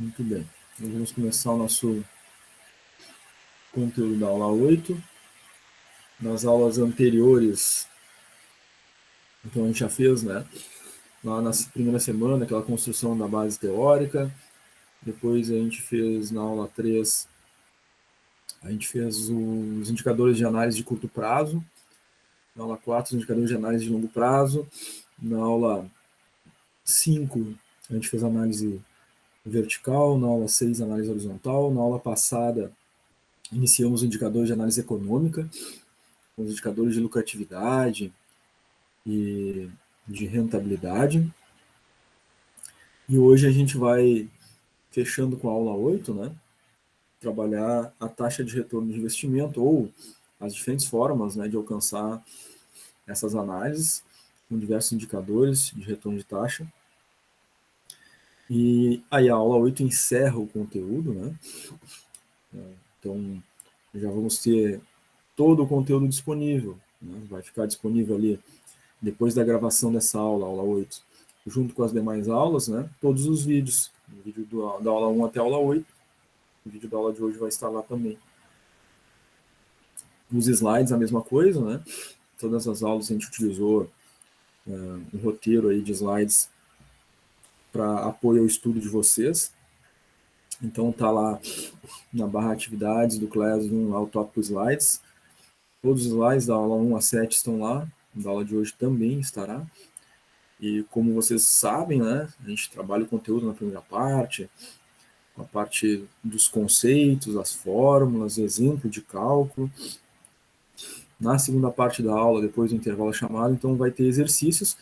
Muito bem. Então, vamos começar o nosso conteúdo da aula 8. Nas aulas anteriores, então a gente já fez, né? Lá na primeira semana, aquela construção da base teórica. Depois a gente fez na aula 3, a gente fez os indicadores de análise de curto prazo. Na aula 4, os indicadores de análise de longo prazo. Na aula 5, a gente fez análise vertical. Na aula 6, análise horizontal. Na aula passada, iniciamos os indicadores de análise econômica, os indicadores de lucratividade e de rentabilidade. E hoje a gente vai, fechando com a aula 8, né, trabalhar a taxa de retorno de investimento ou as diferentes formas, né, de alcançar essas análises com diversos indicadores de retorno de taxa. E aí a aula 8 encerra o conteúdo, né? Então já vamos ter todo o conteúdo disponível, né? Vai ficar disponível ali depois da gravação dessa aula, aula 8, junto com as demais aulas, né? Todos os vídeos, o vídeo da aula 1 até a aula 8, o vídeo da aula de hoje vai estar lá também. Os slides, a mesma coisa, né? Todas as aulas a gente utilizou um roteiro aí de slides para apoio ao estudo de vocês. Então tá lá na barra atividades do Classroom, lá o tópico slides. Todos os slides da aula 1 a 7 estão lá, da aula de hoje também estará. E como vocês sabem, né, a gente trabalha o conteúdo na primeira parte, a parte dos conceitos, as fórmulas, exemplo de cálculo. Na segunda parte da aula, depois do intervalo chamado, então vai ter exercícios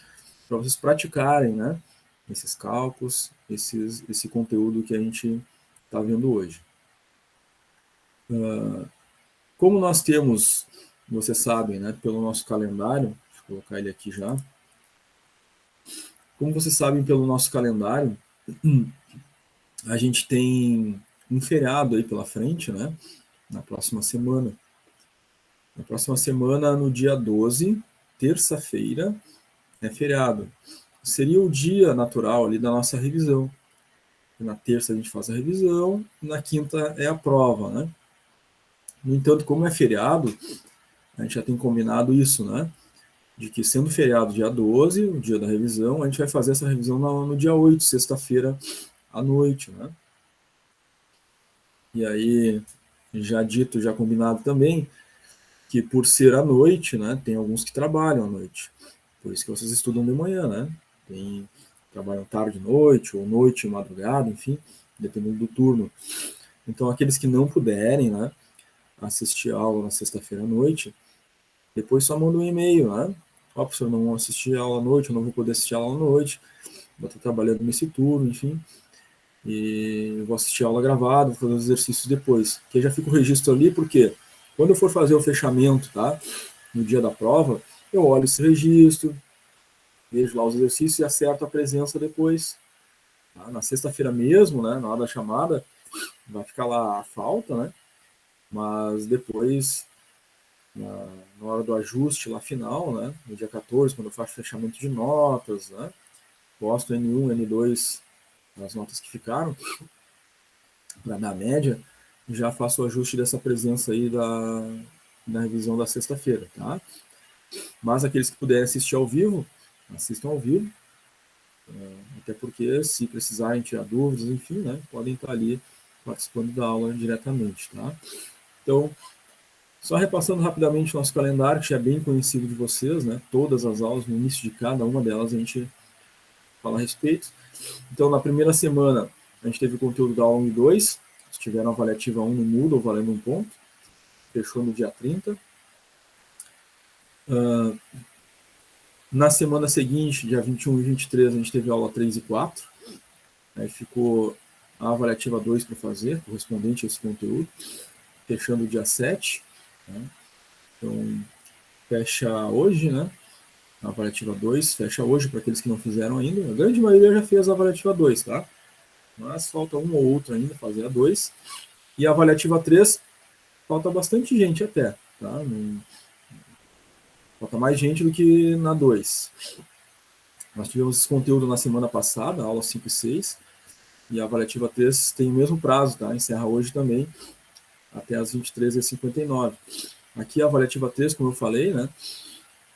para vocês praticarem, né, esses cálculos, esse conteúdo que a gente está vendo hoje. Como nós temos, vocês sabem, né, pelo nosso calendário, deixa eu colocar ele aqui já. Como vocês sabem pelo nosso calendário, a gente tem um feriado aí pela frente, né, na próxima semana. Na próxima semana, no dia 12, terça-feira, é feriado. Seria o dia natural ali da nossa revisão. Na terça a gente faz a revisão, na quinta é a prova, né? No entanto, como é feriado, a gente já tem combinado isso, né? De que sendo feriado dia 12, o dia da revisão, a gente vai fazer essa revisão no dia 8, sexta-feira à noite, né? E aí, já dito, já combinado também, que por ser à noite, né, tem alguns que trabalham à noite. Por isso que vocês estudam de manhã, né? Trabalham tarde e noite e madrugada, enfim, dependendo do turno. Então, aqueles que não puderem, né, assistir a aula na sexta-feira à noite, depois só manda um e-mail, né? Ó, professor, não vou assistir a aula à noite, eu não vou poder assistir a aula à noite, vou estar trabalhando nesse turno, enfim, e vou assistir a aula gravada, vou fazer os exercícios depois. Que já fica o registro ali, porque quando eu for fazer o fechamento, tá, no dia da prova, eu olho esse registro, vejo lá os exercícios e acerto a presença depois. Tá? Na sexta-feira mesmo, né, na hora da chamada, vai ficar lá a falta, né? Mas depois, na hora do ajuste lá final, né, no dia 14, quando eu faço fechamento de notas, né, posto N1, N2, as notas que ficaram, para dar média, já faço o ajuste dessa presença aí da revisão da sexta-feira, tá? Mas aqueles que puderem assistir ao vivo, assistam ao vivo, até porque se precisarem tirar dúvidas, enfim, né, podem estar ali participando da aula diretamente, tá? Então, só repassando rapidamente o nosso calendário, que já é bem conhecido de vocês, né, todas as aulas, no início de cada uma delas a gente fala a respeito. Então, na primeira semana, a gente teve o conteúdo da aula 1 e 2, tiveram a avaliativa 1 no Moodle, valendo um ponto, fechou no dia 30. Na semana seguinte, dia 21 e 23, a gente teve aula 3 e 4, aí ficou a avaliativa 2 para fazer, correspondente a esse conteúdo, fechando o dia 7. Né? Então, fecha hoje, né? A avaliativa 2 fecha hoje para aqueles que não fizeram ainda. A grande maioria já fez a avaliativa 2, tá? Mas falta um ou outro ainda fazer a 2. E a avaliativa 3, falta bastante gente até, tá? Falta mais gente do que na 2. Nós tivemos esse conteúdo na semana passada, aula 5 e 6. E a avaliativa 3 tem o mesmo prazo, tá? Encerra hoje também, até as 23h59. Aqui a avaliativa 3, como eu falei, né?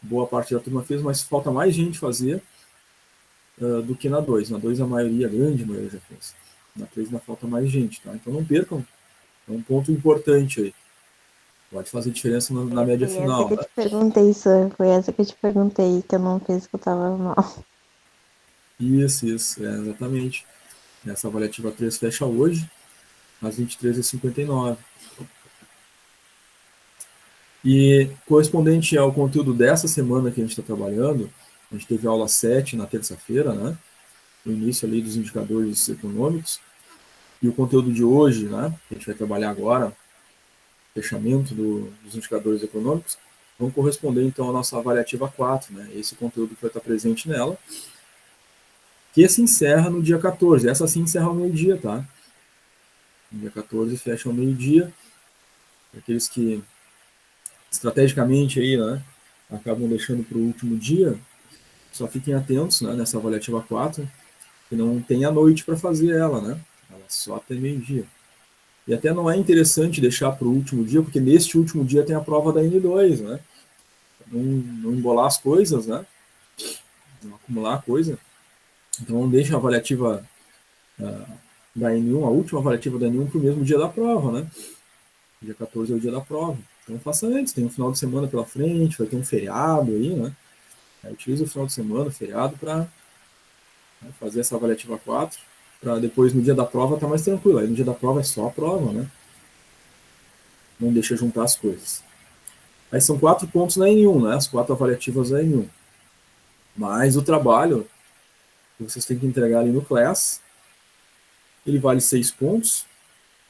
Boa parte da turma fez, mas falta mais gente fazer do que na 2. Na 2 a maioria, a grande maioria já fez. Na 3 ainda falta mais gente, tá? Então não percam, é um ponto importante aí. Pode fazer diferença na média Foi essa final, que eu né? te perguntei, Sam. Foi essa que eu te perguntei, que eu não fiz, que eu tava mal. Isso, exatamente. Essa avaliativa 3 fecha hoje, às 23h59. E correspondente ao conteúdo dessa semana que a gente está trabalhando, a gente teve aula 7 na terça-feira, né? O início ali dos indicadores econômicos. E o conteúdo de hoje, né? Que a gente vai trabalhar agora, fechamento dos indicadores econômicos, vão corresponder então à nossa avaliativa 4, né? Esse conteúdo que vai estar presente nela, que se encerra no dia 14. Essa sim encerra ao meio-dia, tá? No dia 14 fecha ao meio-dia. Aqueles que estrategicamente aí, né, acabam deixando para o último dia, só fiquem atentos, né, nessa avaliativa 4, que não tem a noite para fazer ela, né? Ela só até meio-dia. E até não é interessante deixar para o último dia, porque neste último dia tem a prova da N2, né? Não embolar as coisas, né? Não acumular a coisa. Então não deixa a avaliativa da N1, a última avaliativa da N1 para o mesmo dia da prova, né? Dia 14 é o dia da prova. Então faça antes, tem um final de semana pela frente, vai ter um feriado aí, né? Aí utiliza o final de semana, o feriado, para fazer essa avaliativa 4, para depois no dia da prova estar mais tranquilo. Aí no dia da prova é só a prova, né? Não deixa juntar as coisas. Aí são 4 pontos na N1, né? As 4 avaliativas da N1. Mas o trabalho que vocês têm que entregar ali no Class, ele vale 6 pontos,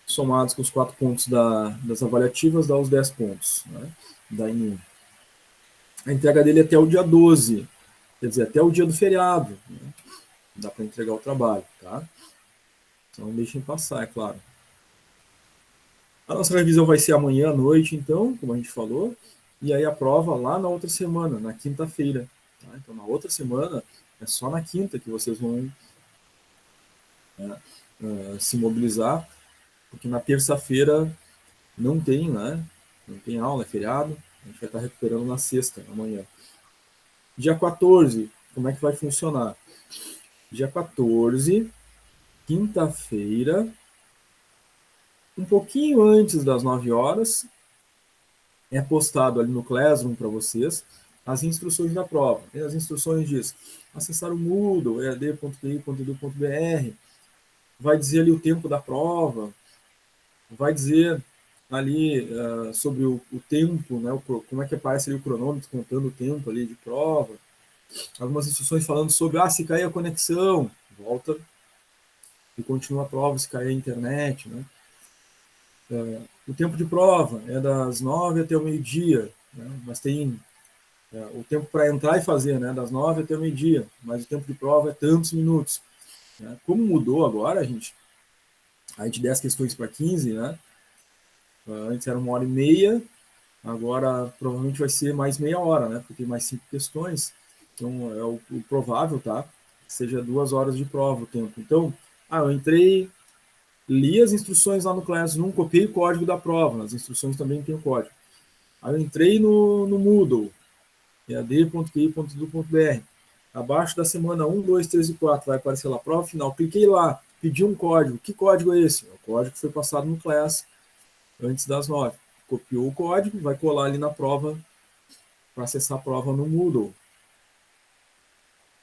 somados com os 4 pontos das avaliativas, dá os 10 pontos, né? Da N1. A entrega dele é até o dia 12, quer dizer, até o dia do feriado, né? Dá para entregar o trabalho, tá? Então não deixem passar, é claro. A nossa revisão vai ser amanhã à noite, então, como a gente falou, e aí a prova lá na outra semana, na quinta-feira. Tá? Então, na outra semana, é só na quinta que vocês vão se mobilizar, porque na terça-feira não tem, né? Não tem aula, é feriado. A gente vai estar recuperando na sexta, amanhã. Dia 14, como é que vai funcionar? Dia 14, quinta-feira, um pouquinho antes das 9 horas, é postado ali no Classroom para vocês as instruções da prova. E as instruções diz acessar o Moodle, ead.ti.edu.br, vai dizer ali o tempo da prova, vai dizer ali sobre o tempo, né, como é que aparece ali o cronômetro contando o tempo ali de prova, algumas instruções falando sobre se cair a conexão, volta e continua a prova se cair a internet, né? O tempo de prova é das 9 até o meio-dia, né? Mas tem o tempo para entrar e fazer, né? Das 9 até o meio-dia, mas o tempo de prova é tantos minutos. Né? Como mudou agora, a gente 10 questões para 15, né? Antes era 1h30, agora provavelmente vai ser mais meia hora, né? Porque tem mais 5 questões. Então é o provável, tá? Que seja 2 horas de prova o tempo. Então, eu entrei, li as instruções lá no Classroom, copiei o código da prova, nas instruções também tem o código. Aí eu entrei no Moodle, ead.ti.edu.br. Abaixo da semana 1, 2, 3 e 4 vai aparecer lá, prova final. Cliquei lá, pedi um código. Que código é esse? O código que foi passado no Class antes das 9. Copiou o código, vai colar ali na prova para acessar a prova no Moodle.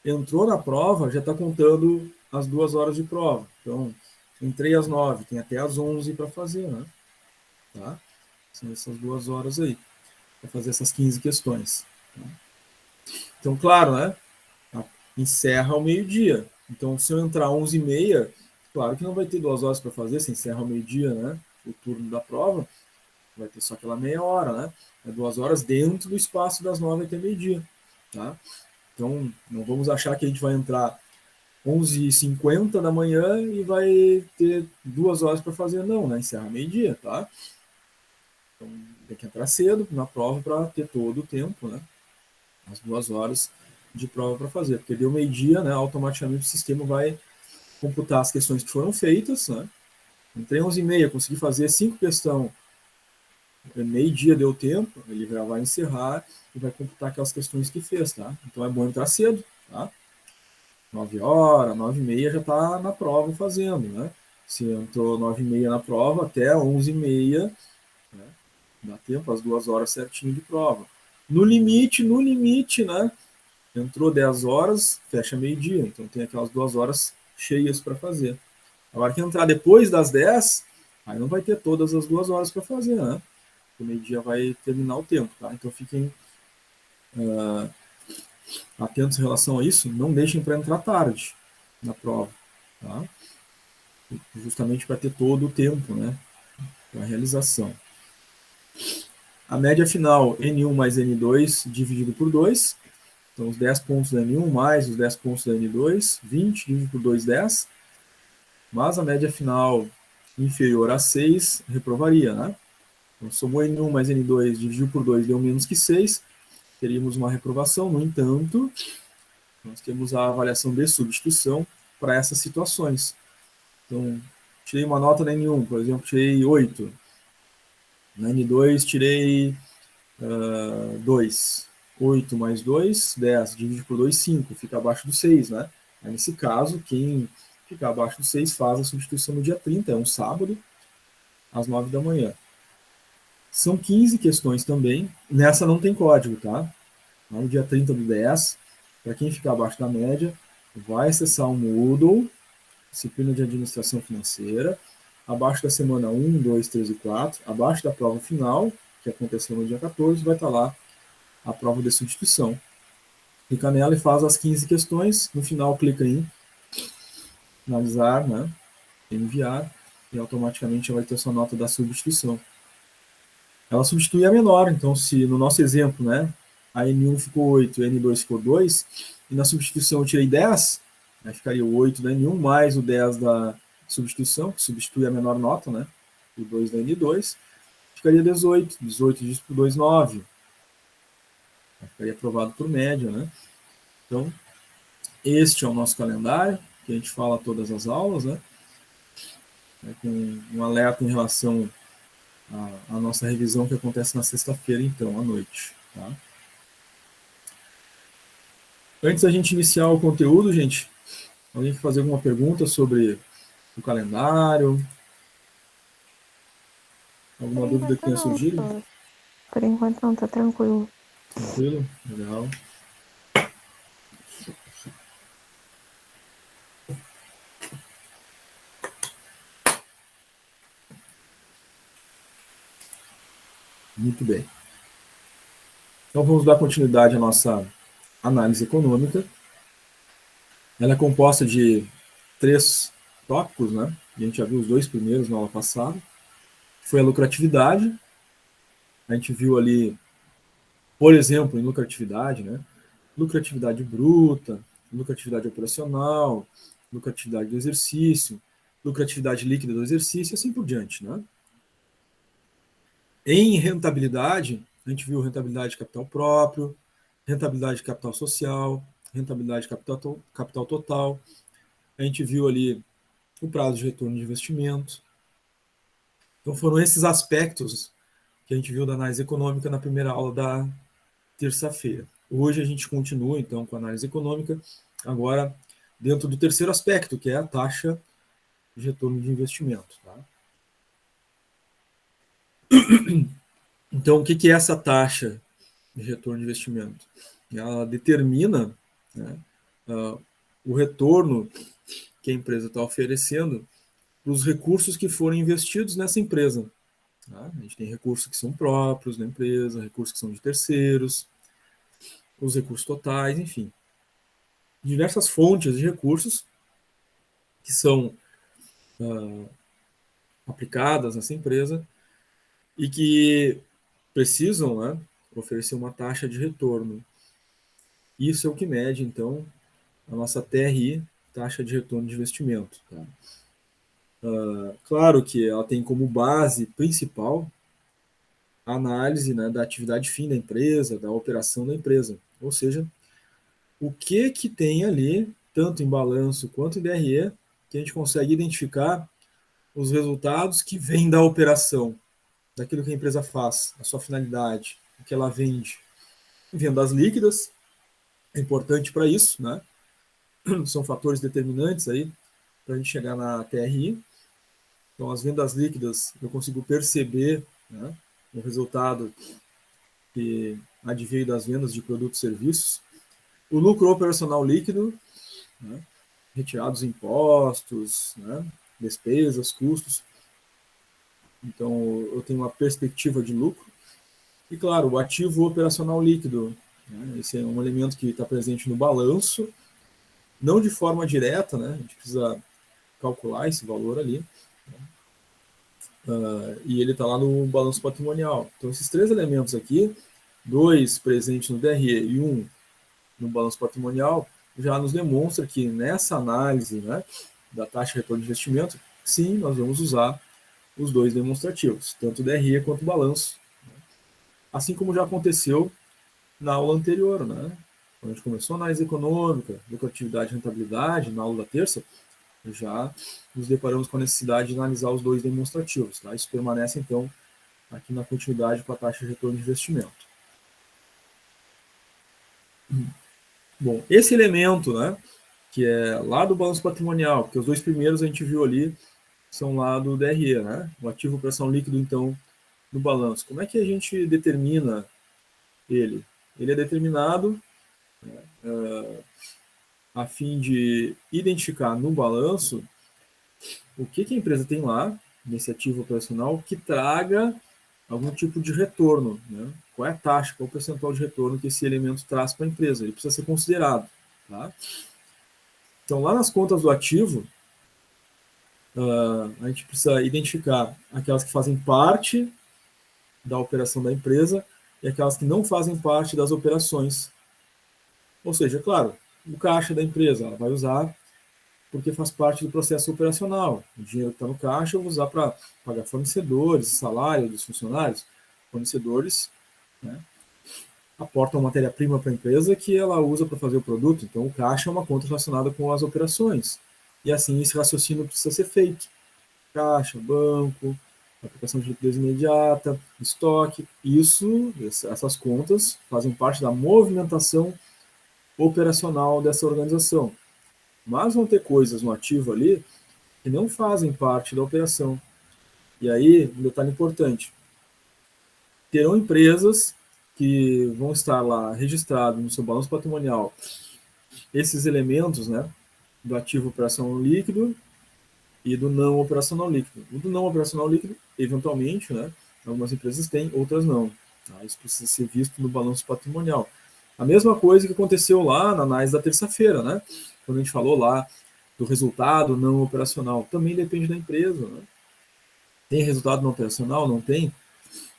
Entrou na prova, já está contando as 2 horas de prova. Então, entrei às 9, tem até às 11 para fazer, né? Tá? São essas 2 horas aí, para fazer essas 15 questões. Tá? Então, claro, né? Encerra ao meio-dia. Então, se eu entrar às 11h30, claro que não vai ter 2 horas para fazer, se encerra ao meio-dia, né? O turno da prova, vai ter só aquela meia hora, né? É 2 horas dentro do espaço das 9 até meio-dia, tá? Então, não vamos achar que a gente vai entrar 11h50 da manhã e vai ter 2 horas para fazer, não, né? Encerra meio-dia, tá? Então, tem que entrar cedo na prova para ter todo o tempo, né? As 2 horas de prova para fazer, porque deu meio-dia, né? Automaticamente o sistema vai computar as questões que foram feitas, né? Entrei 11h30, consegui fazer 5 questões, meio-dia deu tempo, ele já vai encerrar e vai computar aquelas questões que fez, tá? Então é bom entrar cedo, tá? 9h, 9h30 já está na prova fazendo, né? Se entrou 9h30 na prova, até 11h30, né? Dá tempo, as 2 horas certinho de prova. No limite, né? Entrou 10 horas, fecha meio-dia, então tem aquelas 2 horas cheias para fazer. Agora que entrar depois das 10, aí não vai ter todas as 2 horas para fazer, né? O meio-dia vai terminar o tempo, tá? Então fiquem atentos em relação a isso, não deixem para entrar tarde na prova, tá? Justamente para ter todo o tempo, né, para a realização. A média final, N1 mais N2 dividido por 2, então os 10 pontos da N1 mais os 10 pontos da N2, 20 dividido por 2, 10, mas a média final inferior a 6 reprovaria, né? Então somou N1 mais N2 dividido por 2 deu menos que 6, teríamos uma reprovação. No entanto, nós temos a avaliação de substituição para essas situações. Então, tirei uma nota na N1, por exemplo, tirei 8. Na N2, tirei 2. 8 mais 2, 10. Divide por 2, 5. Fica abaixo do 6, né? Aí, nesse caso, quem ficar abaixo do 6 faz a substituição no dia 30, é um sábado, às 9 da manhã. São 15 questões também. Nessa não tem código, tá? No dia 30 do 10, para quem ficar abaixo da média, vai acessar o Moodle, disciplina de administração financeira, abaixo da semana 1, 2, 3 e 4, abaixo da prova final, que aconteceu no dia 14, vai estar lá a prova de substituição. Clica nela e faz as 15 questões, no final clica em finalizar, né, enviar, e automaticamente já vai ter sua nota da substituição. Ela substitui a menor, então se no nosso exemplo, né, a N1 ficou 8, a N2 ficou 2, e na substituição eu tirei 10, aí ficaria o 8 da N1 mais o 10 da substituição, que substitui a menor nota, né, o 2 da N2, ficaria 18, 18 dividido por 2, 9. Ficaria aprovado por média, né? Então, este é o nosso calendário, que a gente fala todas as aulas, né? Com um alerta em relação à nossa revisão que acontece na sexta-feira, então, à noite, tá? Antes da gente iniciar o conteúdo, gente, alguém quer fazer alguma pergunta sobre o calendário? Alguma Por dúvida que enquanto tenha não, surgido? tô. Por enquanto não, tá tranquilo. Tranquilo? Legal. Muito bem. Então vamos dar continuidade à nossa análise econômica. Ela é composta de 3 tópicos, né? A gente já viu os 2 primeiros na aula passada. Foi a lucratividade. A gente viu ali, por exemplo, em lucratividade, né? Lucratividade bruta, lucratividade operacional, lucratividade do exercício, lucratividade líquida do exercício e assim por diante, né? Em rentabilidade, a gente viu rentabilidade de capital próprio, rentabilidade de capital social, rentabilidade de capital total. A gente viu ali o prazo de retorno de investimento. Então foram esses aspectos que a gente viu da análise econômica na primeira aula da terça-feira. Hoje a gente continua, então, com a análise econômica, agora dentro do terceiro aspecto, que é a taxa de retorno de investimento. Tá? Então, o que é essa taxa de retorno de investimento? Ela determina, né, o retorno que a empresa está oferecendo para os recursos que forem investidos nessa empresa. Tá? A gente tem recursos que são próprios da empresa, recursos que são de terceiros, os recursos totais, enfim. Diversas fontes de recursos que são aplicadas nessa empresa e que precisam, né, oferecer uma taxa de retorno. Isso é o que mede, então, a nossa TRI, taxa de retorno de investimento. Tá? Claro que ela tem como base principal a análise, né, da atividade fim da empresa, da operação da empresa. Ou seja, o que tem ali, tanto em balanço quanto em DRE, que a gente consegue identificar os resultados que vêm da operação, daquilo que a empresa faz, a sua finalidade, o que ela vende. Vendas líquidas é importante para isso, né? São fatores determinantes aí para a gente chegar na TRI. Então, as vendas líquidas, eu consigo perceber, né, o resultado que adveio das vendas de produtos e serviços. O lucro operacional líquido, né, retirados impostos, né, despesas, custos. Então, eu tenho uma perspectiva de lucro. E, claro, o ativo operacional líquido, né, esse é um elemento que está presente no balanço, não de forma direta, né, a gente precisa calcular esse valor ali, e ele está lá no balanço patrimonial. Então, esses três elementos aqui, dois presentes no DRE e um no balanço patrimonial, já nos demonstra que nessa análise, né, da taxa de retorno de investimento, sim, nós vamos usar os dois demonstrativos, tanto o DRE quanto o balanço. Assim como já aconteceu na aula anterior, né? Quando a gente começou a análise econômica, lucratividade e rentabilidade, na aula da terça, já nos deparamos com a necessidade de analisar os dois demonstrativos. Tá? Isso permanece, então, aqui na continuidade com a taxa de retorno de investimento. Bom, esse elemento, né, que é lá do balanço patrimonial, porque os dois primeiros a gente viu ali, são lá do DRE, né? O ativo operação líquido, então, no balanço. Como é que a gente determina ele? Ele é determinado, né, a fim de identificar no balanço o que a empresa tem lá, nesse ativo operacional, que traga algum tipo de retorno. Né? Qual é a taxa, qual é o percentual de retorno que esse elemento traz para a empresa? Ele precisa ser considerado. Tá? Então, lá nas contas do ativo, a gente precisa identificar aquelas que fazem parte da operação da empresa e aquelas que não fazem parte das operações. Ou seja, claro, o caixa da empresa ela vai usar porque faz parte do processo operacional. O dinheiro que está no caixa eu vou usar para pagar fornecedores, salário dos funcionários. Fornecedores, né, aportam matéria-prima para a empresa que ela usa para fazer o produto. Então, o caixa é uma conta relacionada com as operações. E assim, esse raciocínio precisa ser feito. Caixa, banco, aplicação de liquidez imediata, estoque. Essas contas fazem parte da movimentação operacional dessa organização. Mas vão ter coisas no ativo ali que não fazem parte da operação. E aí, um detalhe importante, terão empresas que vão estar lá registrados no seu balanço patrimonial esses elementos, né, do ativo operacional líquido e do não operacional líquido. O do não operacional líquido, eventualmente, né, algumas empresas têm, outras não. Tá? Isso precisa ser visto no balanço patrimonial. A mesma coisa que aconteceu lá na análise da terça-feira, né, quando a gente falou lá do resultado não operacional. Também depende da empresa. Né? Tem resultado não operacional? Não tem?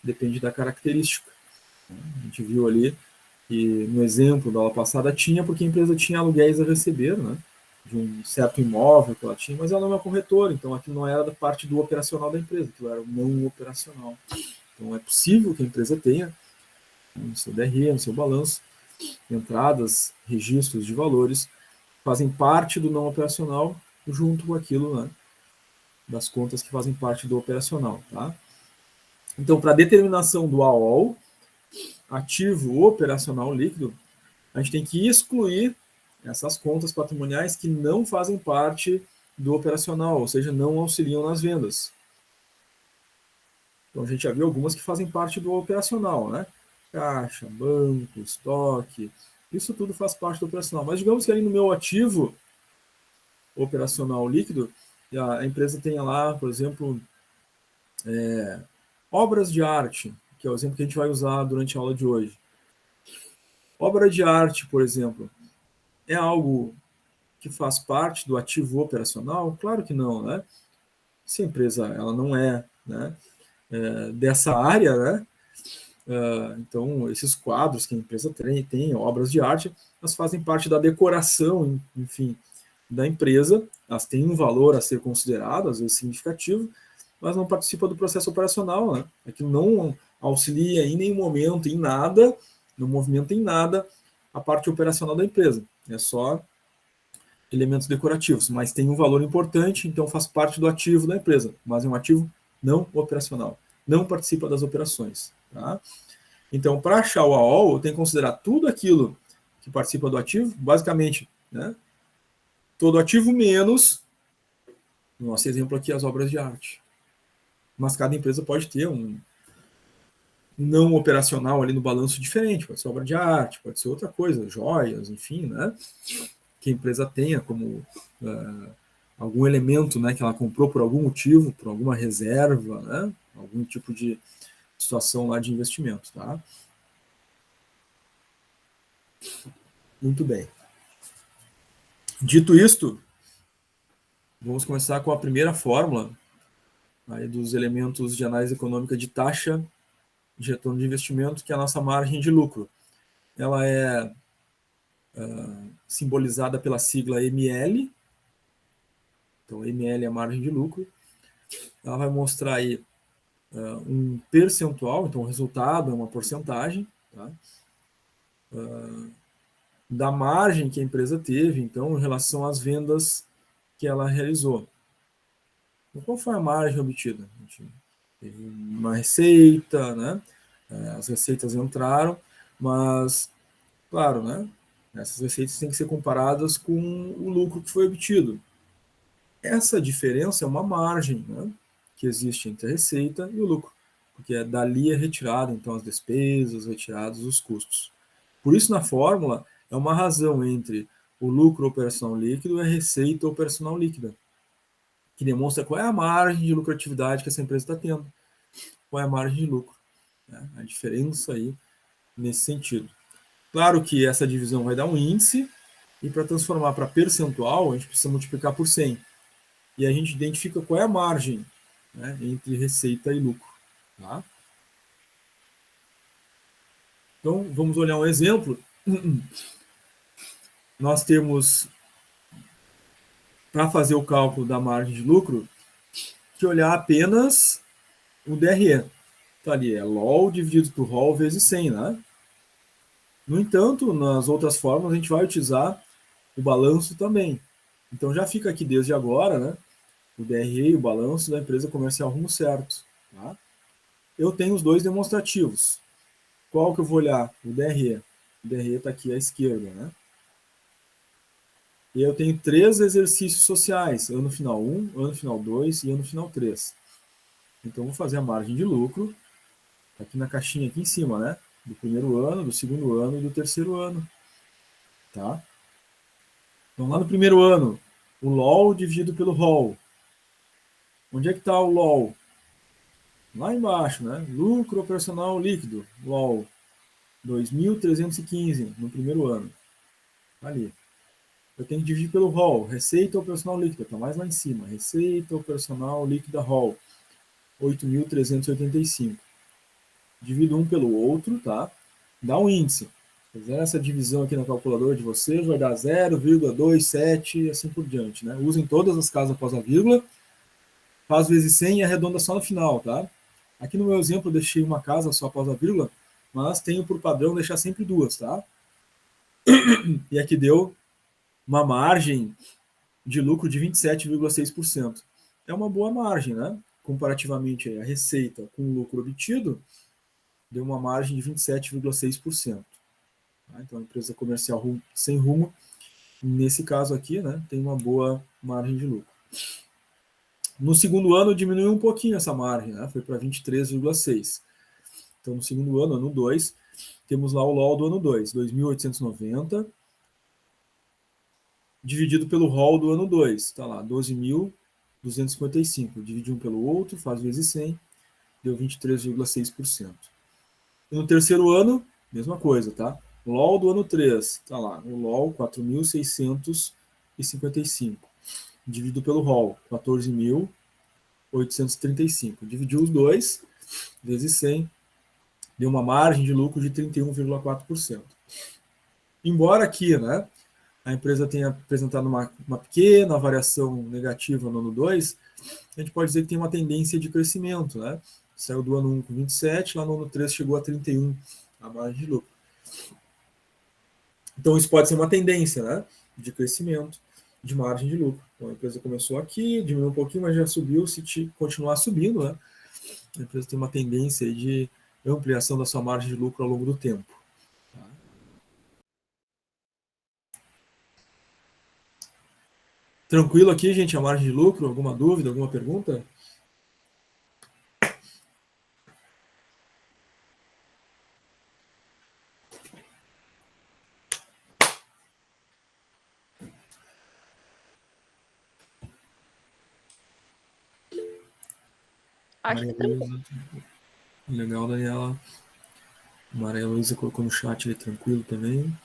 Depende da característica. A gente viu ali que no exemplo da aula passada tinha, porque a empresa tinha aluguéis a receber, né? De um certo imóvel que ela tinha, mas ela não é uma corretora, então aquilo não era da parte do operacional da empresa, aquilo era o não operacional. Então é possível que a empresa tenha, né, no seu DRE, no seu balanço, entradas, registros de valores, fazem parte do não operacional junto com aquilo, né, das contas que fazem parte do operacional. Tá? Então, para determinação do AOL, ativo operacional líquido, a gente tem que excluir essas contas patrimoniais que não fazem parte do operacional, ou seja, não auxiliam nas vendas. Então, a gente já viu algumas que fazem parte do operacional, né? Caixa, banco, estoque, isso tudo faz parte do operacional. Mas digamos que ali no meu ativo operacional líquido, a empresa tenha lá, por exemplo, obras de arte, que é o exemplo que a gente vai usar durante a aula de hoje. Obra de arte, por exemplo, é algo que faz parte do ativo operacional? Claro que não, né? Se a empresa ela não é, né, dessa área, né? Então, esses quadros que a empresa tem, obras de arte, elas fazem parte da decoração, enfim, da empresa, elas têm um valor a ser considerado, às vezes significativo, mas não participa do processo operacional, né? Aquilo não auxilia em nenhum momento, em nada, não movimenta em nada a parte operacional da empresa. É só elementos decorativos, mas tem um valor importante, então faz parte do ativo da empresa, mas é um ativo não operacional, não participa das operações. Tá? Então, para achar o AOL, eu tenho que considerar tudo aquilo que participa do ativo, basicamente, né? Todo ativo menos, no nosso exemplo aqui, as obras de arte. Mas cada empresa pode ter um não operacional ali no balanço diferente, pode ser obra de arte, pode ser outra coisa, joias, enfim, né? Que a empresa tenha como algum elemento, né, que ela comprou por algum motivo, por alguma reserva, né? Algum tipo de situação lá de investimento, tá? Muito bem. Dito isto, vamos começar com a primeira fórmula aí dos elementos de análise econômica de taxa de retorno de investimento, que é a nossa margem de lucro. Ela é simbolizada pela sigla ML. Então, ML é a margem de lucro. Ela vai mostrar aí um percentual, então o resultado é uma porcentagem, tá? Da margem que a empresa teve, então, em relação às vendas que ela realizou. Então, qual foi a margem obtida? A gente teve uma receita, né? As receitas entraram, mas, claro, né? Essas receitas têm que ser comparadas com o lucro que foi obtido. Essa diferença é uma margem, né? Que existe entre a receita e o lucro, porque dali é retirado, então, as despesas, retirados os custos. Por isso, na fórmula, é uma razão entre o lucro operacional líquido e a receita operacional líquida, que demonstra qual é a margem de lucratividade que essa empresa está tendo, qual é a margem de lucro, né? A diferença aí nesse sentido. Claro que essa divisão vai dar um índice, e para transformar para percentual, a gente precisa multiplicar por 100. E a gente identifica qual é a margem, né, entre receita e lucro. Tá? Então, vamos olhar um exemplo. Nós temos, para fazer o cálculo da margem de lucro, que olhar apenas o DRE. Tá ali, é LOL dividido por ROL vezes 100, né? No entanto, nas outras formas, a gente vai utilizar o balanço também. Então, já fica aqui desde agora, né? O DRE e o balanço da empresa comercial rumo certo. Tá? Eu tenho os dois demonstrativos. Qual que eu vou olhar? O DRE. O DRE está aqui à esquerda, né? E eu tenho 3 exercícios sociais, ano final 1, ano final 2 e ano final 3. Então, vou fazer a margem de lucro, tá aqui na caixinha aqui em cima, né? Do primeiro ano, do segundo ano e do terceiro ano. Tá? Então, lá no primeiro ano, o LOL dividido pelo ROL. Onde é que está o LOL? Lá embaixo, né? Lucro operacional líquido, LOL. 2.315 no primeiro ano. Ali. Eu tenho que dividir pelo ROL, receita operacional líquida, está mais lá em cima. Receita operacional líquida ROL, 8.385. Divido um pelo outro, tá? Dá um índice. Fizer essa divisão aqui na calculadora de vocês, vai dar 0,27 e assim por diante, né? Usem todas as casas após a vírgula, faz vezes 100 e arredonda só no final, tá? Aqui no meu exemplo eu deixei uma casa só após a vírgula, mas tenho por padrão deixar sempre duas, tá? E aqui deu uma margem de lucro de 27,6%. É uma boa margem, né? Comparativamente a receita com o lucro obtido, deu uma margem de 27,6%. Tá? Então, a empresa comercial sem rumo, nesse caso aqui, né, tem uma boa margem de lucro. No segundo ano, diminuiu um pouquinho essa margem, né? Foi para 23,6%. Então, no segundo ano, ano 2, temos lá o LOL do ano 2, 2.890, dividido pelo ROL do ano 2, está lá, 12.255. Divide um pelo outro, faz vezes 100, deu 23,6%. E no terceiro ano, mesma coisa, tá? LOL do ano 3, está lá, o LOL 4.655. Dividido pelo ROL, 14.835. Dividiu os dois, vezes 100, deu uma margem de lucro de 31,4%. Embora aqui, né, a empresa tenha apresentado uma pequena variação negativa no ano 2, a gente pode dizer que tem uma tendência de crescimento, né? Saiu do ano 1 com 27, lá no ano 3 chegou a 31, a margem de lucro. Então, isso pode ser uma tendência, né, de crescimento. de margem de lucro. Então, a empresa começou aqui, diminuiu um pouquinho, mas já subiu. Se continuar subindo, né, a empresa tem uma tendência aí de ampliação da sua margem de lucro ao longo do tempo. Tá? Tranquilo aqui, gente, a margem de lucro? Alguma dúvida, alguma pergunta? Acho Maria que tranquilo. Luísa. Legal, Daniela. Maria Luísa colocou no chat ali tranquilo também.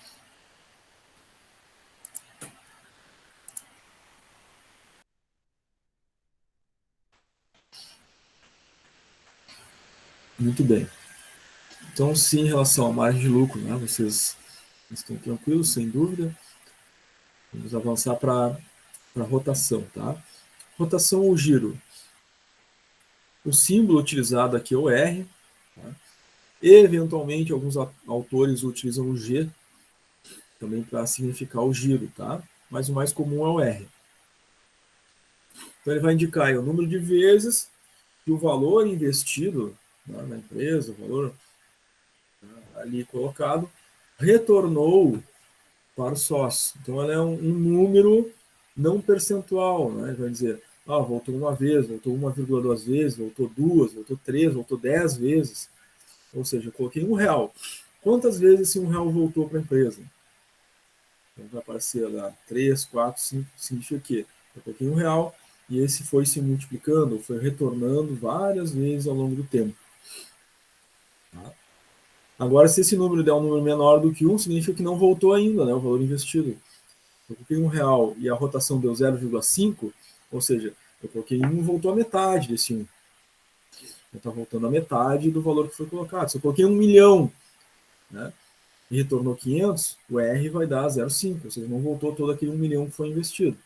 Muito bem. Então, sim, em relação à margem de lucro, né, vocês estão tranquilos, sem dúvida. Vamos avançar para a rotação, tá? Rotação ou giro. O símbolo utilizado aqui é o R. Tá? Eventualmente, alguns autores utilizam o G também para significar o giro, tá? Mas o mais comum é o R. Então, ele vai indicar aí, o número de vezes que o valor investido, né, na empresa, o valor, né, ali colocado, retornou para o sócio. Então, ela é um número não percentual, né? Vai dizer, voltou uma vez, voltou 1,2 vezes, voltou duas, voltou três, voltou 10 vezes. Ou seja, eu coloquei R$1. Quantas vezes esse R$1 voltou para a empresa? Então, vai aparecer lá 3, 4, 5, significa o quê? Eu coloquei R$1 e esse foi se multiplicando, foi retornando várias vezes ao longo do tempo. Tá? Agora, se esse número der um número menor do que 1, significa que não voltou ainda, né, o valor investido. Eu coloquei R$1 e a rotação deu 0,5, ou seja, eu coloquei 1 e voltou a metade desse 1. Está voltando a metade do valor que foi colocado. Se eu coloquei 1 milhão, né, e retornou 500, o R vai dar 0,5, ou seja, não voltou todo aquele 1 milhão que foi investido.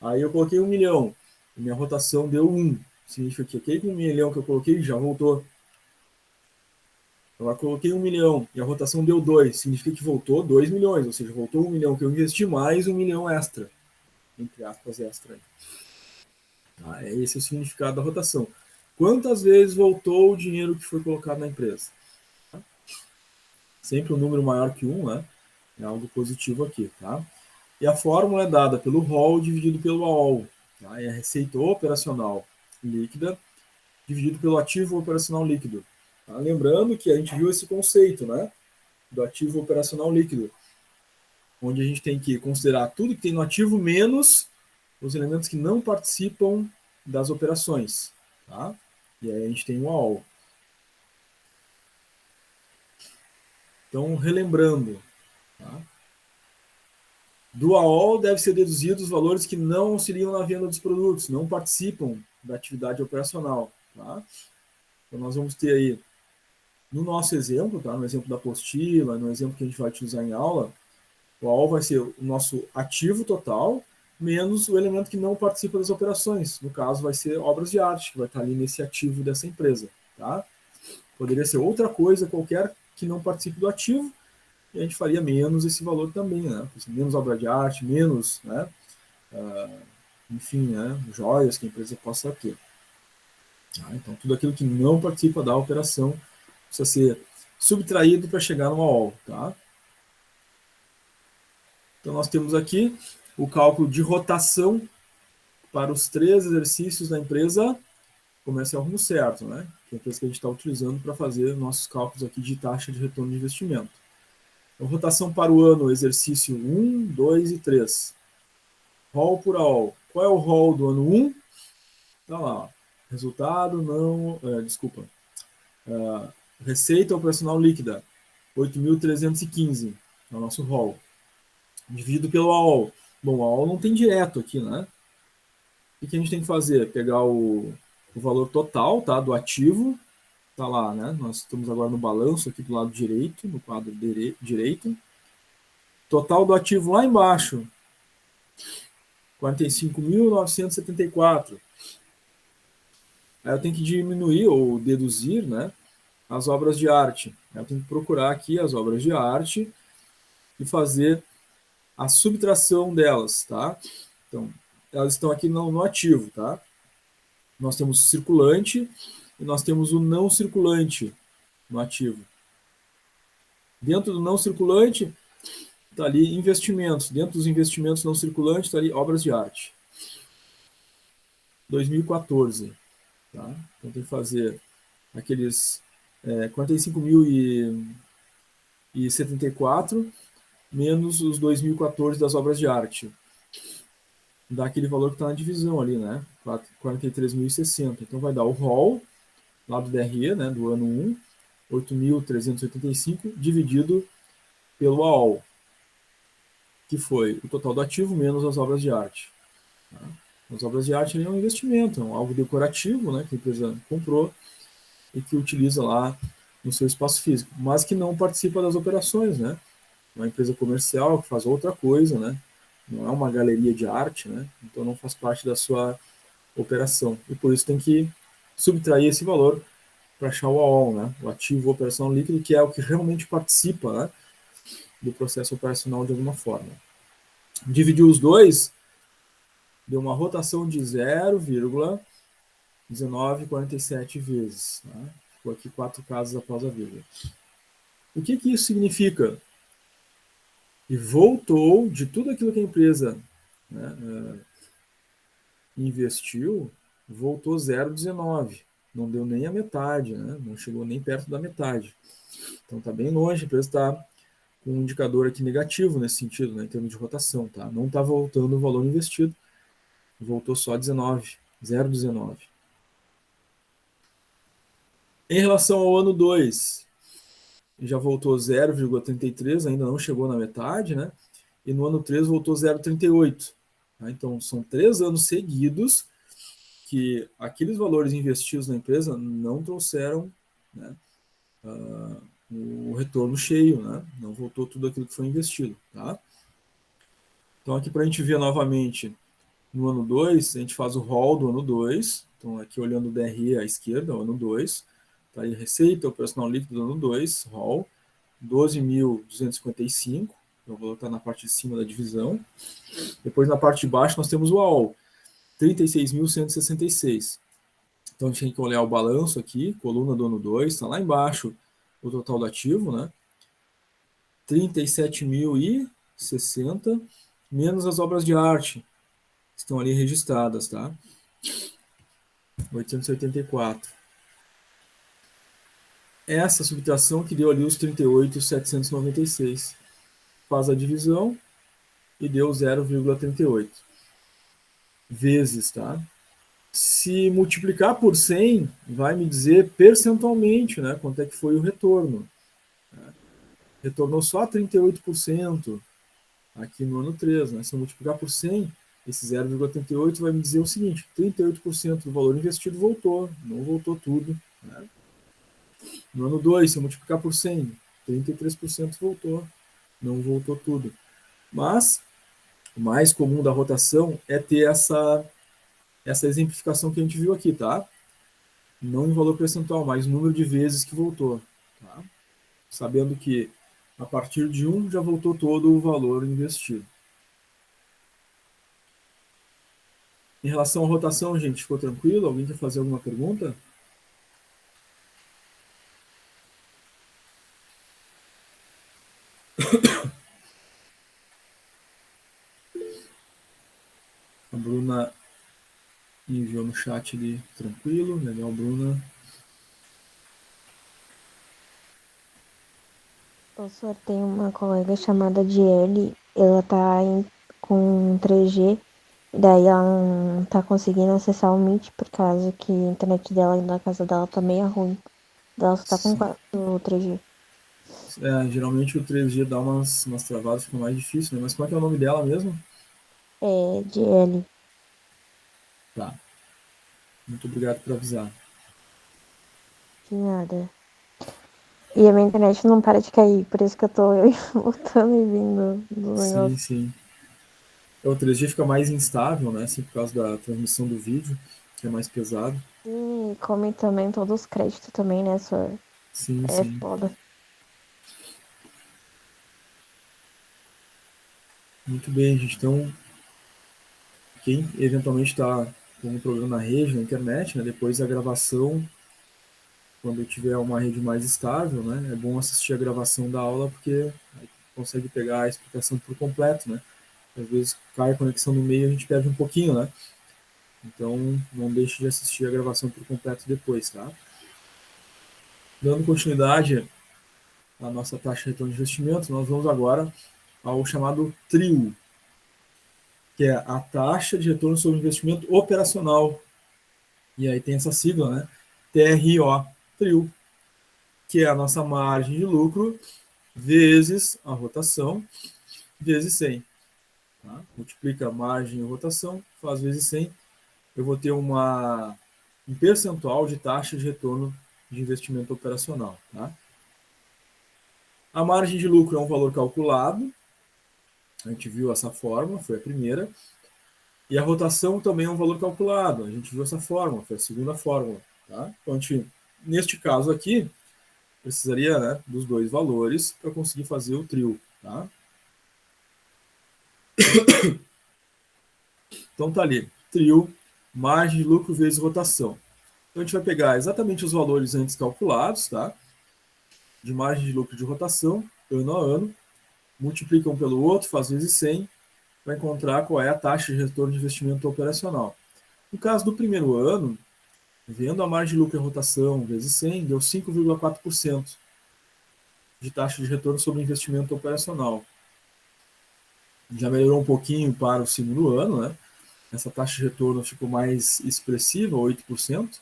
Aí eu coloquei 1 milhão, e minha rotação deu 1. Significa que aquele 1 milhão que eu coloquei já voltou. Agora coloquei 1 milhão e a rotação deu 2, significa que voltou 2 milhões, ou seja, voltou 1 milhão que eu investi mais 1 milhão extra, entre aspas, extra. Tá? Esse é o significado da rotação. Quantas vezes voltou o dinheiro que foi colocado na empresa? Tá? Sempre um número maior que 1, né? É algo positivo aqui, tá? E a fórmula é dada pelo ROL dividido pelo AOL. Tá? É a receita operacional líquida dividido pelo ativo operacional líquido. Tá? Lembrando que a gente viu esse conceito, né? Do ativo operacional líquido, onde a gente tem que considerar tudo que tem no ativo menos os elementos que não participam das operações. Tá? E aí a gente tem o AOL. Então, relembrando, tá? Do AOL deve ser deduzido os valores que não auxiliam na venda dos produtos, não participam da atividade operacional. Tá? Então, nós vamos ter aí, no nosso exemplo, tá? No exemplo da apostila, no exemplo que a gente vai utilizar em aula, o AOL vai ser o nosso ativo total, menos o elemento que não participa das operações. No caso, vai ser obras de arte, que vai estar ali nesse ativo dessa empresa. Tá? Poderia ser outra coisa qualquer que não participe do ativo, e a gente faria menos esse valor também, né? Menos obra de arte, menos, né? Enfim, né? Joias que a empresa possa ter. Tá? Então, tudo aquilo que não participa da operação precisa ser subtraído para chegar no AOL. Tá? Então, nós temos aqui o cálculo de rotação para os 3 exercícios da empresa comercial rumo certo, né? Que é a empresa que a gente está utilizando para fazer nossos cálculos aqui de taxa de retorno de investimento. Então, rotação para o ano, exercício 1, 2 e 3. ROL por AOL. Qual é o ROL do ano 1? Está lá. Ó. Resultado não... desculpa. Receita operacional líquida. 8.315. É o nosso ROL. Dividido pelo AOL. Bom, o AOL não tem direto aqui, né? O que a gente tem que fazer? Pegar o valor total, tá, do ativo. Tá lá, né? Nós estamos agora no balanço aqui do lado direito, no quadro direito. Total do ativo lá embaixo. 45.974. Aí eu tenho que diminuir ou deduzir, né, as obras de arte. Eu tenho que procurar aqui as obras de arte e fazer a subtração delas, tá? Então, elas estão aqui no ativo, tá? Nós temos circulante e nós temos o não circulante no ativo. Dentro do não circulante está ali investimentos. Dentro dos investimentos não circulantes está ali obras de arte. 2014, tá? Então tem que fazer aqueles 45.074 menos os 2014 das obras de arte. Dá aquele valor que está na divisão ali, né? 43.060. Então vai dar o ROL, lá do DRE, né, do ano 1, 8.385, dividido pelo AOL, que foi o total do ativo menos as obras de arte. Tá? As obras de arte é um investimento, é algo decorativo, né, que a empresa comprou e que utiliza lá no seu espaço físico, mas que não participa das operações, né? Uma empresa comercial que faz outra coisa, né? Não é uma galeria de arte, né? Então não faz parte da sua operação. E por isso tem que subtrair esse valor para achar o AOL, né? O ativo operacional líquido, que é o que realmente participa, né, do processo operacional de alguma forma. Dividiu os dois, deu uma rotação de 0,1947 vezes. Né? Ficou aqui 4 casas após a vírgula. O que isso significa? E voltou de tudo aquilo que a empresa, né, investiu, voltou 0,19. Não deu nem a metade, né? Não chegou nem perto da metade. Então está bem longe, a empresa está com um indicador aqui negativo nesse sentido, né, em termos de rotação. Tá? Não está voltando o valor investido, voltou só 19, 0,19. Em relação ao ano 2, já voltou 0,33, ainda não chegou na metade, né? E no ano 3 voltou 0,38. Tá? Então, são 3 anos seguidos que aqueles valores investidos na empresa não trouxeram, né, o retorno cheio, né? Não voltou tudo aquilo que foi investido. Tá? Então, aqui para a gente ver novamente, no ano 2, a gente faz o rol do ano 2. Então, aqui olhando o DRE à esquerda, o ano 2. Tá aí receita operacional líquida do ano 2, rol, 12.255. Eu vou botar na parte de cima da divisão. Depois, na parte de baixo, nós temos o AOL, 36.166. Então, a gente tem que olhar o balanço aqui, coluna do ano 2, está lá embaixo o total do ativo, né? 37.060, menos as obras de arte, que estão ali registradas, tá? 884. Essa subtração que deu ali os 38.796. Faz a divisão e deu 0,38 vezes, tá? Se multiplicar por 100, vai me dizer percentualmente, né, quanto é que foi o retorno. Retornou só 38% aqui no ano 3. Né? Se eu multiplicar por 100, esse 0,38 vai me dizer o seguinte: 38% do valor investido voltou, não voltou tudo. Né? No ano 2, se eu multiplicar por 100, 33% voltou, não voltou tudo. Mas o mais comum da rotação é ter essa exemplificação que a gente viu aqui, tá? Não em valor percentual, mas número de vezes que voltou. Tá? Sabendo que a partir de 1 já voltou todo o valor investido. Em relação à rotação, gente, ficou tranquilo? Alguém quer fazer alguma pergunta? A Bruna enviou no chat ali, tranquilo, legal, Bruna. Professor, tem uma colega chamada Diele, ela tá com 3G, e daí ela não tá conseguindo acessar o Meet por causa que a internet dela na casa dela tá meio ruim. Ela só tá com Sim. 3G. Geralmente o 3G dá umas travadas, fica mais difícil, né? Mas como é que é o nome dela mesmo? É, Diele. Tá. Muito obrigado por avisar. De nada. E a minha internet não para de cair, por isso que eu tô voltando e vindo do Sim, negócio. sim. O 3G fica mais instável, né? Assim, por causa da transmissão do vídeo, que é mais pesado. E come também todos os créditos também, né, senhor? Sim, É sim. foda. Muito bem, gente. Então, quem eventualmente está com um problema na rede, na internet, né, depois da gravação, quando tiver uma rede mais estável, né, é bom assistir a gravação da aula, porque aí consegue pegar a explicação por completo, né? Às vezes cai a conexão no meio e a gente perde um pouquinho, né? Então, não deixe de assistir a gravação por completo depois, tá? Dando continuidade à nossa taxa de retorno de investimento, nós vamos agora ao chamado TRIO, que é a taxa de retorno sobre investimento operacional. E aí tem essa sigla, né? TRO, TRIO, que é a nossa margem de lucro vezes a rotação, vezes 100. Tá? Multiplica a margem e rotação, faz vezes 100. Eu vou ter um percentual de taxa de retorno de investimento operacional. Tá? A margem de lucro é um valor calculado, a gente viu essa fórmula, foi a primeira. E a rotação também é um valor calculado, a gente viu essa fórmula, foi a segunda fórmula. Tá? Então, neste caso aqui, precisaria, né, dos dois valores para conseguir fazer o trio. Tá? Então tá ali, trio, margem de lucro vezes rotação. Então a gente vai pegar exatamente os valores antes calculados, tá? De margem de lucro e de rotação, ano a ano, multiplica um pelo outro, faz vezes 100, para encontrar qual é a taxa de retorno de investimento operacional. No caso do primeiro ano, vendo a margem de lucro e a rotação vezes 100, deu 5,4% de taxa de retorno sobre investimento operacional. Já melhorou um pouquinho para o segundo ano, né? Essa taxa de retorno ficou mais expressiva, 8%.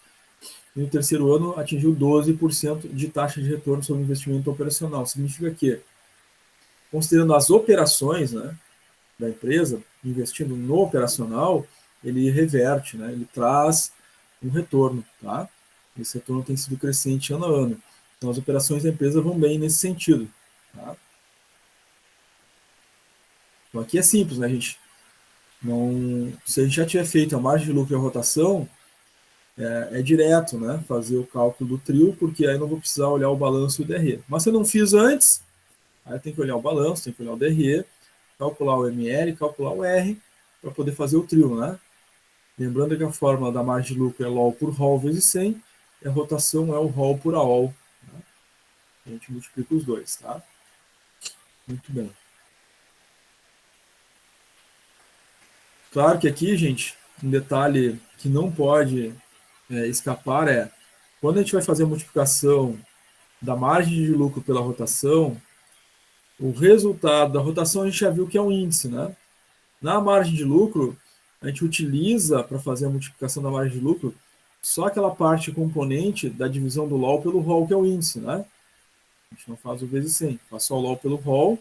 E no terceiro ano atingiu 12% de taxa de retorno sobre investimento operacional. Significa que, considerando as operações, né, da empresa, investindo no operacional, ele reverte, né, ele traz um retorno. Tá? Esse retorno tem sido crescente ano a ano. Então as operações da empresa vão bem nesse sentido. Tá? Então aqui é simples, né, gente? Não, se a gente já tiver feito a margem de lucro e a rotação, é direto, né? Fazer o cálculo do trio, porque aí não vou precisar olhar o balanço e o DRE. Mas se eu não fiz antes, aí tem que olhar o balanço, tem que olhar o DRE, calcular o ML, calcular o R, para poder fazer o trio, né? Lembrando que a fórmula da margem de lucro é LOL por ROL vezes 100, e a rotação é o ROL por AOL. Né? A gente multiplica os dois, tá? Muito bem. Claro que aqui, gente, um detalhe que não pode escapar é, quando a gente vai fazer a multiplicação da margem de lucro pela rotação, o resultado da rotação a gente já viu que é um índice, né? Na margem de lucro, a gente utiliza para fazer a multiplicação da margem de lucro só aquela parte componente da divisão do LOL pelo ROL, que é o índice, né? A gente não faz o vezes 100, faz só o LOL pelo ROL,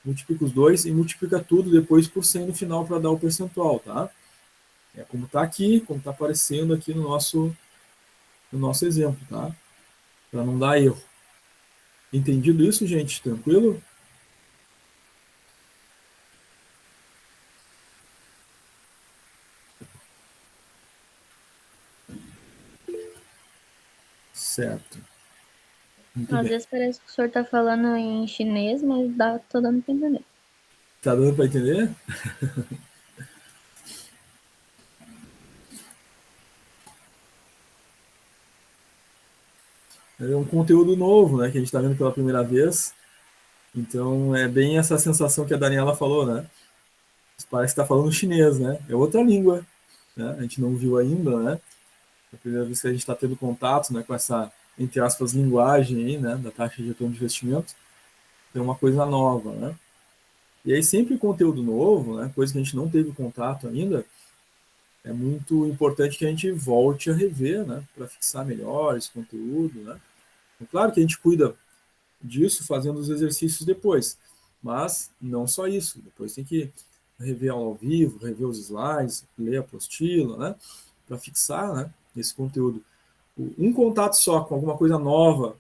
multiplica os dois e multiplica tudo depois por 100 no final para dar o percentual, tá? É como está aqui, como está aparecendo aqui no nosso exemplo, tá? Para não dar erro. Entendido isso, gente? Tranquilo? Certo. Muito Às bem. vezes parece que o senhor tá falando em chinês, mas tô dando pra entender. Tá dando para entender? É um conteúdo novo, né, que a gente está vendo pela primeira vez. Então é bem essa sensação que a Daniela falou, né? Parece que está falando chinês, né? É outra língua, né? A gente não viu ainda, né? É a primeira vez que a gente está tendo contato, né, com essa, entre aspas, linguagem aí, né, da taxa de retorno de investimento. É uma coisa nova, né? E aí sempre conteúdo novo, né, coisa que a gente não teve contato ainda, é muito importante que a gente volte a rever, né, para fixar melhor esse conteúdo, né? É claro que a gente cuida disso fazendo os exercícios depois. Mas não só isso, depois tem que rever ao vivo, rever os slides, ler a apostila, né? Para fixar, né, esse conteúdo. Um contato só com alguma coisa nova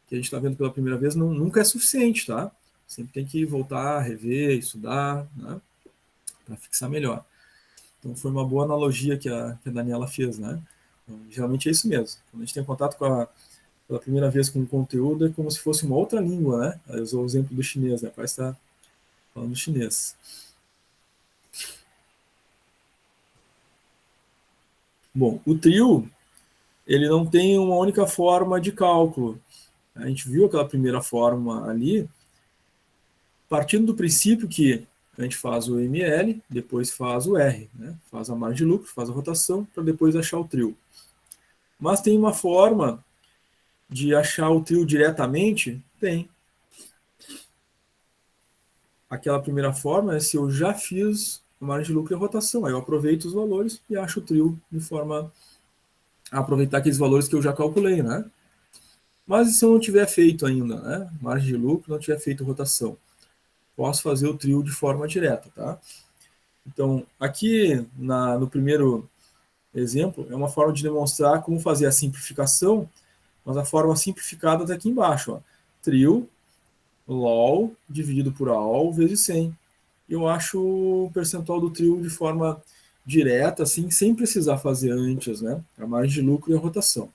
que a gente está vendo pela primeira vez nunca é suficiente, tá? Sempre tem que voltar, rever, estudar, né? Para fixar melhor. Então foi uma boa analogia que a Daniela fez, né? Então, geralmente é isso mesmo. Quando a gente tem contato pela primeira vez com o conteúdo, é como se fosse uma outra língua, né? Eu usou o exemplo do chinês, né? Parece estar falando chinês. Bom, o trio, ele não tem uma única forma de cálculo. A gente viu aquela primeira forma ali, partindo do princípio que a gente faz o ML, depois faz o R, né? Faz a margem de lucro, faz a rotação, para depois achar o trio. Mas tem uma forma de achar o trio diretamente? Tem. Aquela primeira forma é se eu já fiz a margem de lucro e a rotação. Aí eu aproveito os valores e acho o trio de forma a aproveitar aqueles valores que eu já calculei, né? Mas se eu não tiver feito ainda, né? Margem de lucro, não tiver feito rotação, posso fazer o trio de forma direta, tá? Então, aqui no primeiro exemplo, é uma forma de demonstrar como fazer a simplificação, mas a forma simplificada está aqui embaixo, ó. Trio, LOL, dividido por AOL, vezes 100. Eu acho o percentual do trio de forma direta, assim, sem precisar fazer antes, né? A margem de lucro e a rotação.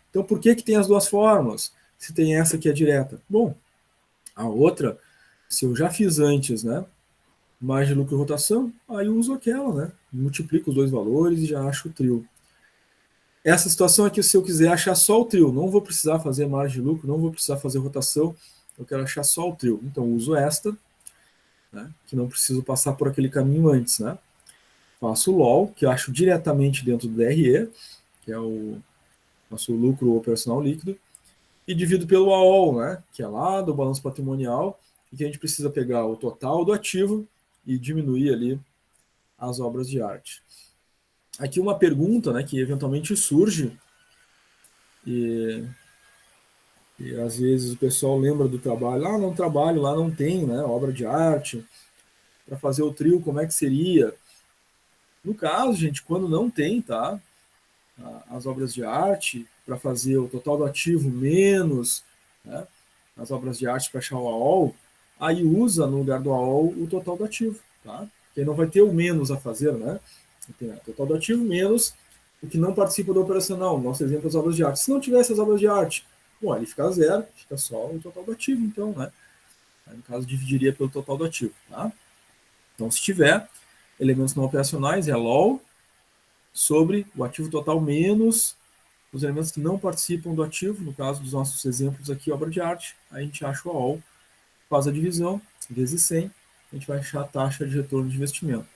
Então, por que tem as duas formas? Se tem essa que é direta? Bom, a outra, se eu já fiz antes, né? Margem de lucro e rotação, aí eu uso aquela, né? Multiplico os dois valores e já acho o trio. Essa situação aqui, se eu quiser achar só o trio, não vou precisar fazer margem de lucro, não vou precisar fazer rotação, eu quero achar só o trio. Então, uso esta, né? Que não preciso passar por aquele caminho antes, né? Faço o LOL, que eu acho diretamente dentro do DRE, que é o nosso lucro operacional líquido, e divido pelo AOL, né, que é lá do balanço patrimonial, e que a gente precisa pegar o total do ativo e diminuir ali as obras de arte. Aqui uma pergunta, né, que eventualmente surge, e às vezes o pessoal lembra do trabalho, não trabalho, lá não tem, né, obra de arte, para fazer o trio, como é que seria? No caso, gente, quando não tem, tá, as obras de arte, para fazer o total do ativo menos, né, as obras de arte para achar o AOL, aí usa no lugar do AOL o total do ativo, tá? Porque não vai ter o menos a fazer, né? Tem o total do ativo menos o que não participa do operacional. Nosso exemplo é as obras de arte. Se não tivesse as obras de arte, bom, ali fica zero, fica só o total do ativo, então, né? Aí, no caso, dividiria pelo total do ativo, tá? Então, se tiver elementos não operacionais, é LOL sobre o ativo total menos os elementos que não participam do ativo, no caso dos nossos exemplos aqui, obra de arte, aí a gente acha o AOL, faz a divisão, vezes 100, a gente vai achar a taxa de retorno de investimento.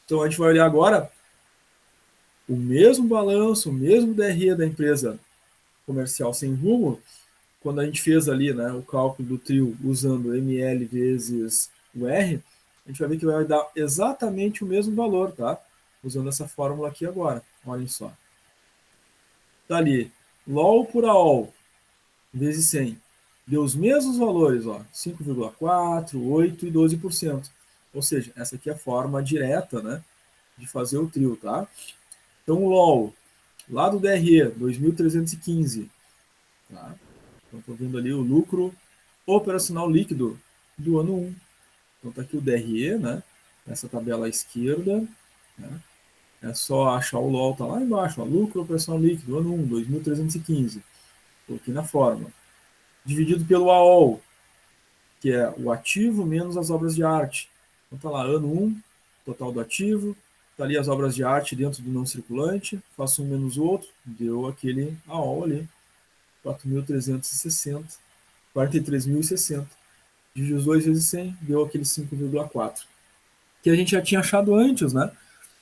Então, a gente vai olhar agora o mesmo balanço, o mesmo DRE da empresa comercial sem rumo, quando a gente fez ali, né, o cálculo do trio usando ML vezes o R, a gente vai ver que vai dar exatamente o mesmo valor, tá? Usando essa fórmula aqui agora. Olhem só. Tá ali, LOL por AOL, vezes 100. Deu os mesmos valores, ó, 5,4, 8 e 12%. Ou seja, essa aqui é a forma direta, né, de fazer o trio, tá? Então, o LOL, lá do DRE, 2.315, tá? Então, estou vendo ali o lucro operacional líquido do ano 1. Então, está aqui o DRE, né? Essa tabela à esquerda, né? É só achar o LOL, tá lá embaixo, ó, lucro operacional líquido, ano 1, 2.315. Coloquei na forma. Dividido pelo AOL, que é o ativo menos as obras de arte. Então tá lá, ano 1, total do ativo, tá ali as obras de arte dentro do não circulante, faço um menos o outro, deu aquele AOL ali, 4.360, 43.060. Divide os 2 vezes 100, deu aquele 5,4. Que a gente já tinha achado antes, né?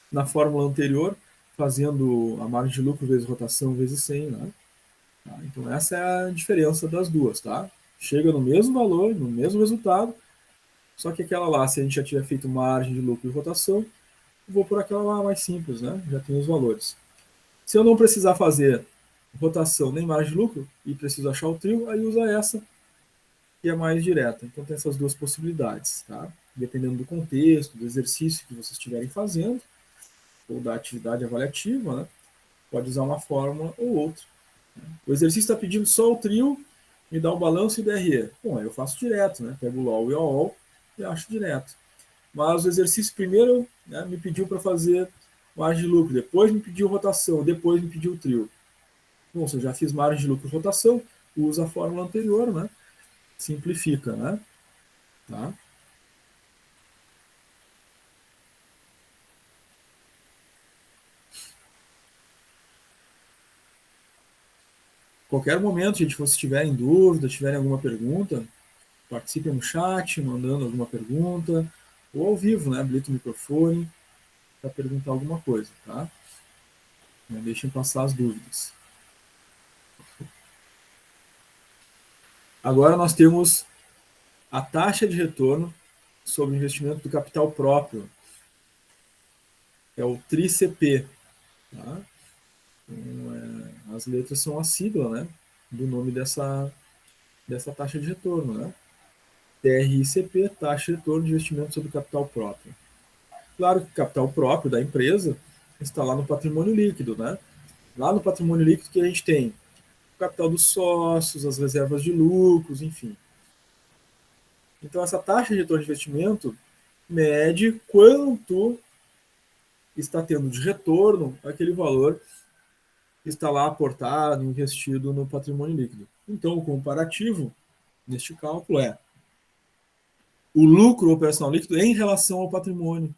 Na fórmula anterior, fazendo a margem de lucro vezes rotação vezes 100, né? Tá? Então essa é a diferença das duas, tá? Chega no mesmo valor, no mesmo resultado, só que aquela lá, se a gente já tiver feito margem de lucro e rotação, eu vou por aquela lá mais simples, né? Já tem os valores. Se eu não precisar fazer rotação nem margem de lucro e preciso achar o trio, aí usa essa, que é mais direta. Então tem essas duas possibilidades, tá? Dependendo do contexto, do exercício que vocês estiverem fazendo, ou da atividade avaliativa, né? Pode usar uma fórmula ou outra. O exercício está pedindo só o trio, me dá o balanço e o DRE. Bom, aí eu faço direto, né? Pego o LOL e o AOL e acho direto. Mas o exercício primeiro, né, me pediu para fazer margem de lucro, depois me pediu rotação, depois me pediu o trio. Bom, se eu já fiz margem de lucro e rotação, usa a fórmula anterior, né? Simplifica, né? Tá? qualquer momento, gente, se vocês tiverem dúvida, tiverem alguma pergunta, participem no chat, mandando alguma pergunta, ou ao vivo, né? Habilita o microfone para perguntar alguma coisa, tá? Não deixem passar as dúvidas. Agora nós temos a taxa de retorno sobre o investimento do capital próprio. É o TRICP. Tá? Então, as letras são a sigla, né, do nome dessa taxa de retorno. Né? TRICP, taxa de retorno de investimento sobre o capital próprio. Claro que o capital próprio da empresa está lá no patrimônio líquido. Né? Lá no patrimônio líquido que a gente tem o capital dos sócios, as reservas de lucros, enfim. Então, essa taxa de retorno de investimento mede quanto está tendo de retorno aquele valor que está lá aportado, investido no patrimônio líquido. Então, o comparativo neste cálculo é o lucro operacional líquido em relação ao patrimônio.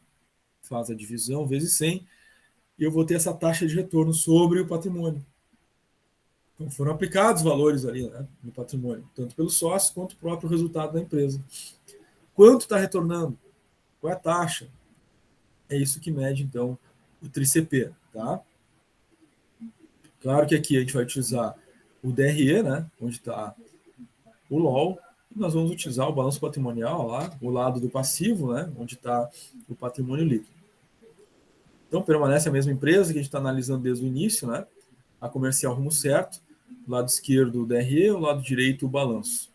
Faz a divisão vezes 100 e eu vou ter essa taxa de retorno sobre o patrimônio. Então, foram aplicados valores ali, né, no patrimônio, tanto pelos sócios quanto o próprio resultado da empresa. Quanto está retornando? Qual é a taxa? É isso que mede, então, o TRICP. Tá? Claro que aqui a gente vai utilizar o DRE, né, onde está o LOL, e nós vamos utilizar o balanço patrimonial lá, o lado do passivo, né, onde está o patrimônio líquido. Então, permanece a mesma empresa que a gente está analisando desde o início, né, a comercial rumo certo, o lado esquerdo o DRE, o lado direito o balanço.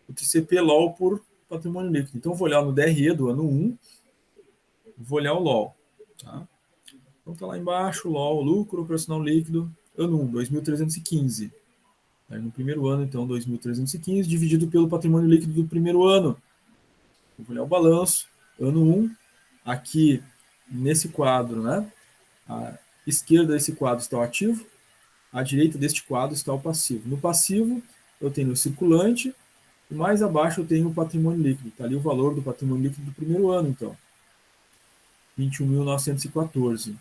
O TCP LOL por patrimônio líquido. Então, eu vou olhar no DRE do ano 1, vou olhar o LOL. Tá? Então, está lá embaixo, o LOL, lucro operacional líquido, ano 1, 2.315. Aí, no primeiro ano, então, 2.315, dividido pelo patrimônio líquido do primeiro ano. Vou olhar o balanço, ano 1. Aqui, nesse quadro, né, à esquerda desse quadro está o ativo, à direita deste quadro está o passivo. No passivo, eu tenho o circulante, e mais abaixo eu tenho o patrimônio líquido. Está ali o valor do patrimônio líquido do primeiro ano, então. 21.914.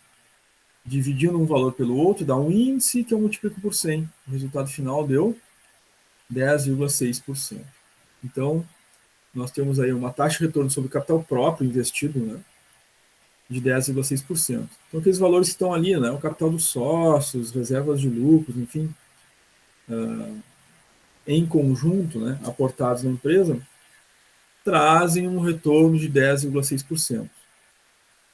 Dividindo um valor pelo outro, dá um índice que eu multiplico por 100. O resultado final deu 10,6%. Então, nós temos aí uma taxa de retorno sobre o capital próprio investido, né, de 10,6%. Então, aqueles valores que estão ali, né, o capital dos sócios, reservas de lucros, enfim, em conjunto, né, aportados na empresa, trazem um retorno de 10,6%.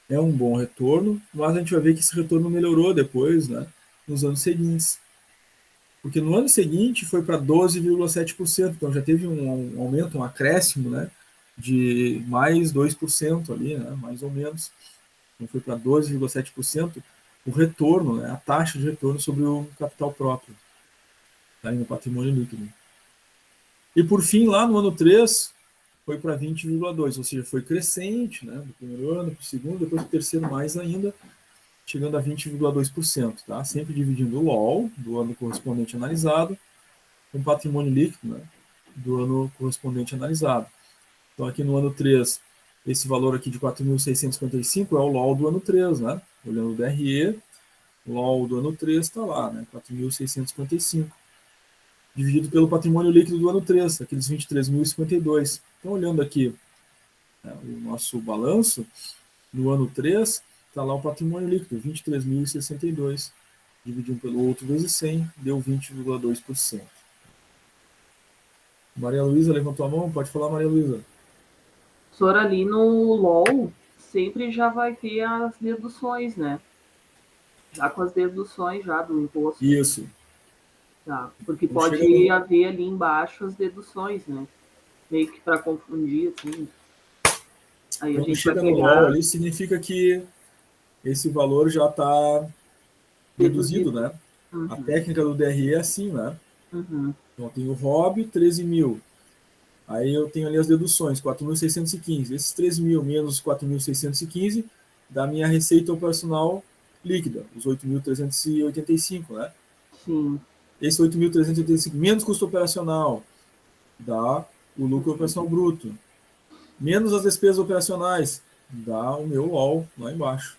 É um bom retorno, mas a gente vai ver que esse retorno melhorou depois, né, nos anos seguintes. Porque no ano seguinte foi para 12,7%, então já teve um aumento, um acréscimo, né, de mais 2% ali, né, mais ou menos. Então foi para 12,7% o retorno, né, a taxa de retorno sobre o capital próprio, tá, no patrimônio líquido. E por fim, lá no ano 3, foi para 20,2%, ou seja, foi crescente, né, do primeiro ano para o segundo, depois do terceiro mais ainda, chegando a 20,2%, tá? Sempre dividindo o LOL, do ano correspondente analisado, com o patrimônio líquido, né, do ano correspondente analisado. Então, aqui no ano 3, esse valor aqui de 4.655 é o LOL do ano 3, né? Olhando o DRE, o LOL do ano 3 está lá, né? 4.655. Dividido pelo patrimônio líquido do ano 3, aqueles 23.052. Então, olhando aqui, né, o nosso balanço, no ano 3, está lá o patrimônio líquido, 23.062, dividido pelo outro vezes 100, deu 20,2%. Maria Luísa levantou a mão, pode falar, Maria Luísa. Professor, ali no LOL, sempre já vai ter as deduções, né? Já com as deduções já do imposto. Isso. Tá, porque Então, pode haver ali embaixo as deduções, né? Meio que para confundir, assim. Aí a quando gente vai chega no pegar LOL ali, significa que esse valor já está reduzido, né? Uhum. A técnica do DRE é assim, né? Uhum. Então, eu tenho o ROB, 13.000. Aí eu tenho ali as deduções, 4.615. Esses 13.000 menos 4.615 dá a minha receita operacional líquida, os 8.385, né? Sim. Esse 8.385 menos custo operacional dá o lucro operacional bruto. Menos as despesas operacionais dá o meu LOL lá embaixo.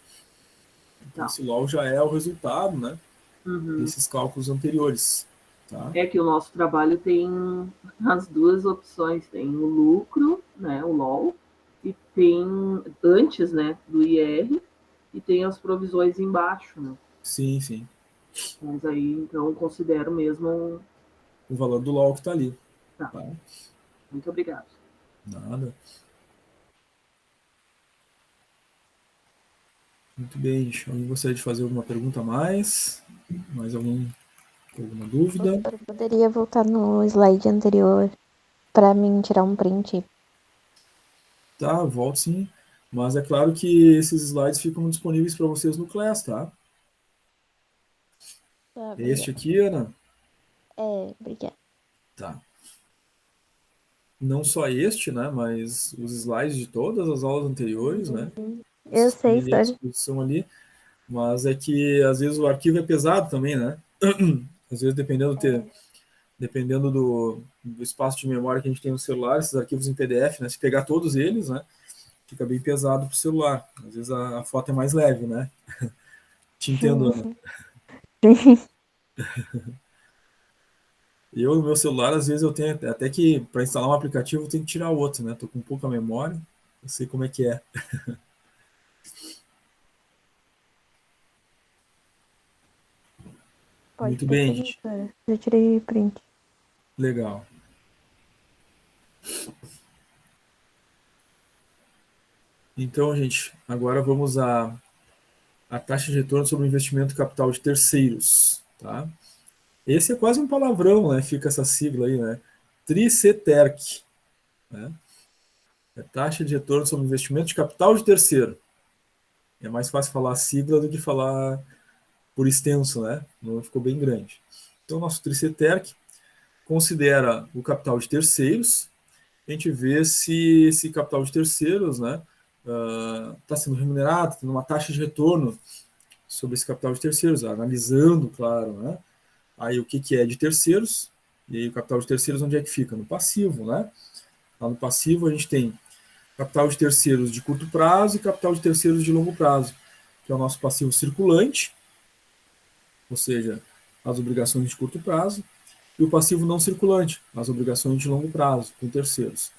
Então, Tá. esse LOL já é o resultado, né, Uhum. desses cálculos anteriores. tá? É que o nosso trabalho tem as duas opções, tem o lucro, né, o LOL, e tem antes, né, do IR, e tem as provisões embaixo, né? Sim, sim. Mas aí, então, considero mesmo. O valor do LOL que está ali. Tá, Tá? muito obrigado. Nada. Muito bem, gente. Alguém gostaria de fazer alguma pergunta a mais? Mais alguém com alguma dúvida? Eu poderia voltar no slide anterior pra mim tirar um print. Tá, volto sim. Mas é claro que esses slides ficam disponíveis para vocês no Class, tá? Tá, Este obrigada. aqui, Ana? Obrigada. Tá. Não só este, né? Mas os slides de todas as aulas anteriores, né? Eu sei, Estão à história. disposição ali. Mas é que às vezes o arquivo é pesado também, né? Às vezes, dependendo do espaço de memória que a gente tem no celular, esses arquivos em PDF, né? Se pegar todos eles, né? Fica bem pesado para o celular. Às vezes a foto é mais leve, né? Te entendo, Ana. Eu, no meu celular, às vezes eu tenho até que, para instalar um aplicativo, eu tenho que tirar o outro, né? Tô com pouca memória, eu sei como é que é. Pode Muito bem, prosseguir, gente. história. Já tirei print. Legal. Então, gente, agora vamos a taxa de retorno sobre o investimento capital de terceiros, tá? Esse é quase um palavrão, né? Fica essa sigla aí, né? TRICETERC, né? É taxa de retorno sobre o investimento de capital de terceiro. É mais fácil falar a sigla do que falar por extenso, né? Não ficou bem grande. Então, nosso TRICETERC considera o capital de terceiros, a gente vê se esse capital de terceiros, né, está sendo remunerado, tendo uma taxa de retorno sobre esse capital de terceiros, analisando, claro, né, aí o que é de terceiros, e aí o capital de terceiros onde é que fica? No passivo, né? Lá no passivo a gente tem capital de terceiros de curto prazo e capital de terceiros de longo prazo, que é o nosso passivo circulante, ou seja, as obrigações de curto prazo, e o passivo não circulante, as obrigações de longo prazo, com terceiros.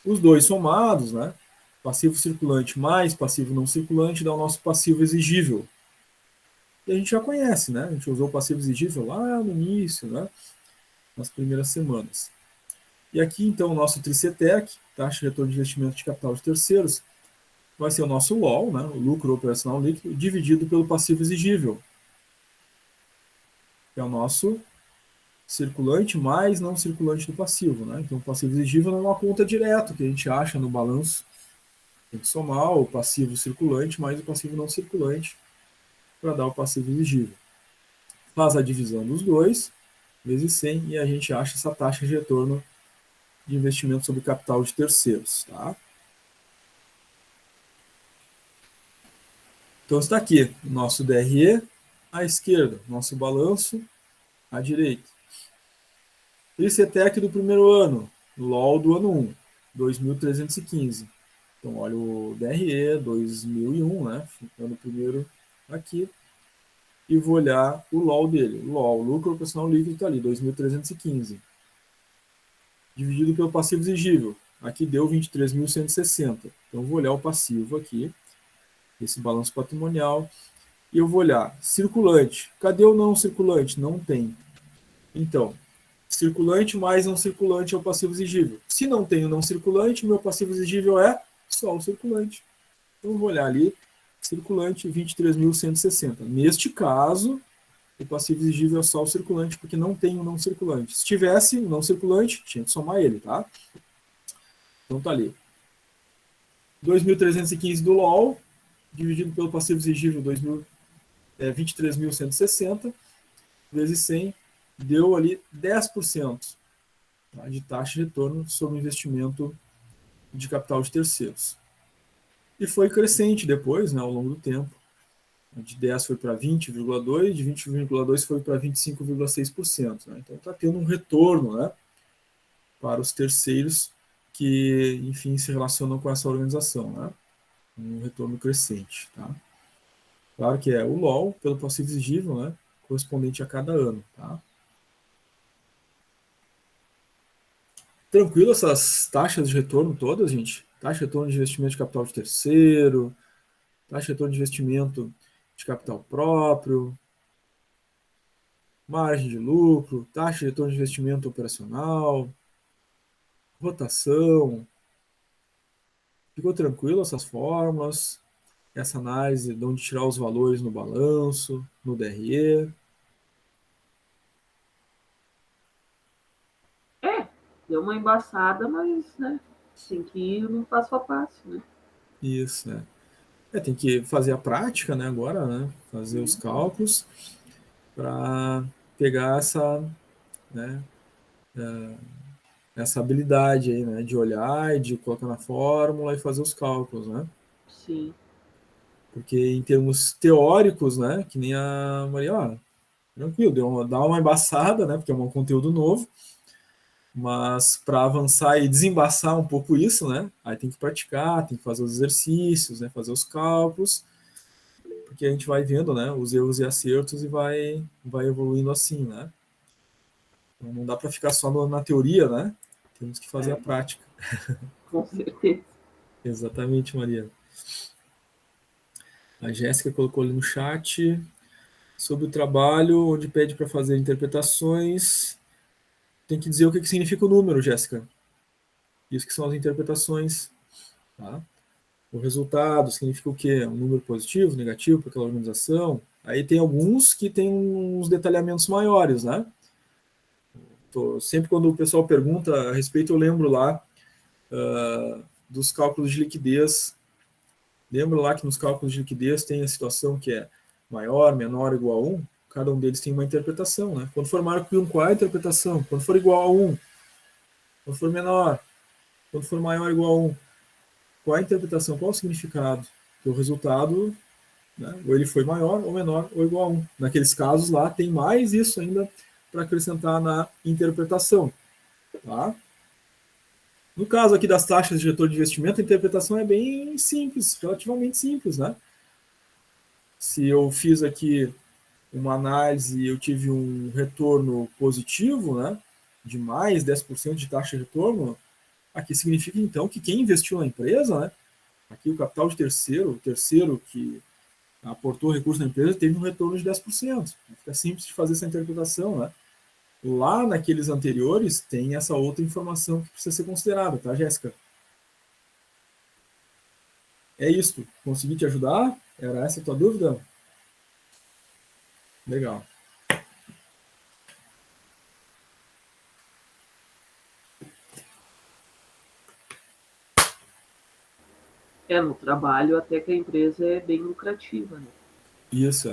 Os dois somados, né, passivo circulante mais passivo não circulante, dá o nosso passivo exigível. E a gente já conhece, né? A gente usou o passivo exigível lá no início, né, nas primeiras semanas. E aqui, então, o nosso TRICETEC, taxa de retorno de investimento de capital de terceiros, vai ser o nosso LOL, né, o lucro operacional líquido, dividido pelo passivo exigível, que é o nosso circulante mais não circulante do passivo, né? Então, o passivo exigível não é uma conta direta que a gente acha no balanço. Tem que somar o passivo circulante mais o passivo não circulante para dar o passivo exigível. Faz a divisão dos dois, vezes 100, e a gente acha essa taxa de retorno de investimento sobre capital de terceiros. Tá? Então está aqui o nosso DRE à esquerda, nosso balanço à direita. ICTEC do primeiro ano, LOL do ano 1, 2.315. Então, olha o DRE 2001, né? Ficando primeiro aqui. E vou olhar o LOL dele. O LOL, lucro operacional líquido, está ali, 2.315. Dividido pelo passivo exigível. Aqui deu 23.160. Então, vou olhar o passivo aqui, esse balanço patrimonial. E eu vou olhar circulante. Cadê o não circulante? Não tem. Então, circulante mais não circulante é o passivo exigível. Se não tem o não circulante, meu passivo exigível é só o circulante. Então, eu vou olhar ali, circulante 23.160. Neste caso, o passivo exigível é só o circulante, porque não tem o não circulante. Se tivesse o não circulante, tinha que somar ele, tá? Então tá ali. 2.315 do LOL, dividido pelo passivo exigível 23.160, vezes 100, deu ali 10%, tá, de taxa de retorno sobre o investimento de capital de terceiros. E foi crescente depois, né, ao longo do tempo. De 10 foi para 20,2%, de 20,2% foi para 25,6%. Né? Então está tendo um retorno, né, para os terceiros que, enfim, se relacionam com essa organização. Né? Um retorno crescente. Tá? Claro que é o LOL pelo passivo exigível, né, correspondente a cada ano. Tá? Tranquilo essas taxas de retorno todas, gente? Taxa de retorno de investimento de capital de terceiro, taxa de retorno de investimento de capital próprio, margem de lucro, taxa de retorno de investimento operacional, rotação. Ficou tranquilo essas fórmulas, essa análise de onde tirar os valores no balanço, no DRE? Deu uma embaçada, mas, né, tem que ir no passo a passo, né? Isso, né? Tem que fazer a prática, né, agora, né? Fazer os cálculos para pegar né, essa habilidade aí, né, de olhar e de colocar na fórmula e fazer os cálculos, né? Sim. Porque em termos teóricos, né, que nem a Maria, tranquilo, dá uma embaçada, né, porque é um conteúdo novo, mas para avançar e desembaçar um pouco isso, né, aí tem que praticar, tem que fazer os exercícios, né, fazer os cálculos, porque a gente vai vendo, né, os erros e acertos e vai evoluindo assim, né. Então não dá para ficar só na teoria, né, temos que fazer a prática. Com certeza. Exatamente, Maria. A Jéssica colocou ali no chat sobre o trabalho, onde pede para fazer interpretações. Tem que dizer o que significa o número, Jéssica. Isso que são as interpretações. Tá? O resultado significa o quê? Um número positivo, negativo para aquela organização. Aí tem alguns que tem uns detalhamentos maiores, né? Sempre quando o pessoal pergunta a respeito, eu lembro lá dos cálculos de liquidez. Lembro lá que nos cálculos de liquidez tem a situação que é maior, menor, igual a 1. Cada um deles tem uma interpretação, né? Quando for maior que 1, qual é a interpretação? Quando for igual a 1, quando for menor, quando for maior ou igual a 1, qual é a interpretação? Qual é o significado? Porque o resultado, né, ou ele foi maior, ou menor, ou igual a 1. Naqueles casos lá, tem mais isso ainda para acrescentar na interpretação. Tá? No caso aqui das taxas de retorno de investimento, a interpretação é bem simples, relativamente simples. Né? Se eu fiz aqui uma análise e eu tive um retorno positivo, né, de mais 10% de taxa de retorno, aqui significa então que quem investiu na empresa, né, aqui o capital de terceiro, o terceiro que aportou recurso na empresa, teve um retorno de 10%. Fica simples de fazer essa interpretação, né? Lá naqueles anteriores tem essa outra informação que precisa ser considerada, tá, Jéssica? É isso. Consegui te ajudar? Era essa a tua dúvida? Legal. No trabalho até que a empresa é bem lucrativa, né? Isso,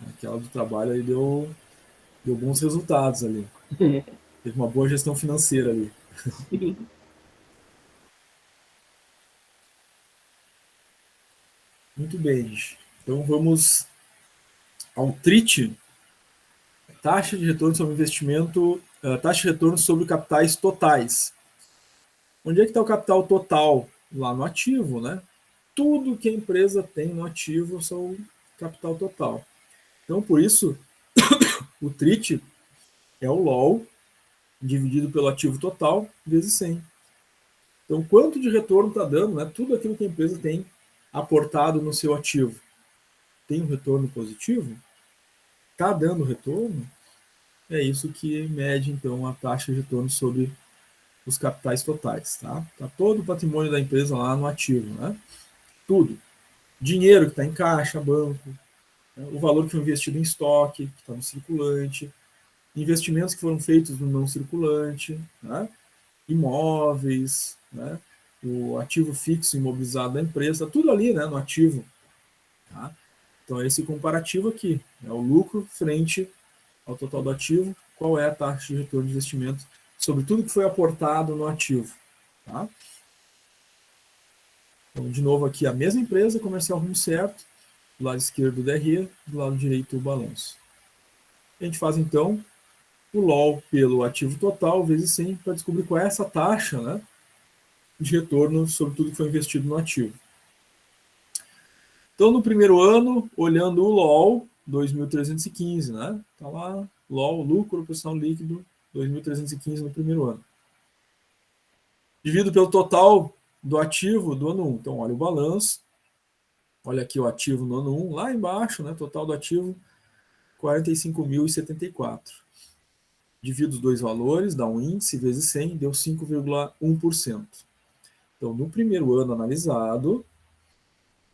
aquela do trabalho aí deu bons resultados ali. Teve uma boa gestão financeira ali. Sim. Muito bem, gente. Então vamos ao TRIT, taxa de retorno sobre investimento, taxa de retorno sobre capitais totais. Onde é que está o capital total? Lá no ativo, né? Tudo que a empresa tem no ativo são o capital total. Então, por isso, o TRIT é o LOL dividido pelo ativo total vezes 100. Então, quanto de retorno está dando, né? Tudo aquilo que a empresa tem aportado no seu ativo. Tem um retorno positivo? Está dando retorno? É isso que mede, então, a taxa de retorno sobre os capitais totais. Tá todo o patrimônio da empresa lá no ativo. Né? Tudo. Dinheiro que está em caixa, banco, né? O valor que foi investido em estoque, que está no circulante, investimentos que foram feitos no não circulante, né? Imóveis, né? O ativo fixo imobilizado da empresa, tudo ali, né, no ativo. Tá? Então, esse comparativo aqui, é o lucro frente ao total do ativo, qual é a taxa de retorno de investimento sobre tudo que foi aportado no ativo. Tá? Então, de novo aqui, a mesma empresa, comercial rumo certo, do lado esquerdo o DRE, do lado direito o balanço. A gente faz, então, o LOL pelo ativo total vezes 100 para descobrir qual é essa taxa, né, de retorno sobre tudo que foi investido no ativo. Então, no primeiro ano, olhando o LOL, 2.315, né? Tá lá, LOL, lucro operacional líquido, 2.315 no primeiro ano. divido pelo total do ativo do ano 1. Então, olha o balanço, olha aqui o ativo no ano 1, lá embaixo, né, total do ativo, 45.074. Divido os dois valores, dá um índice vezes 100, deu 5,1%. Então, no primeiro ano analisado,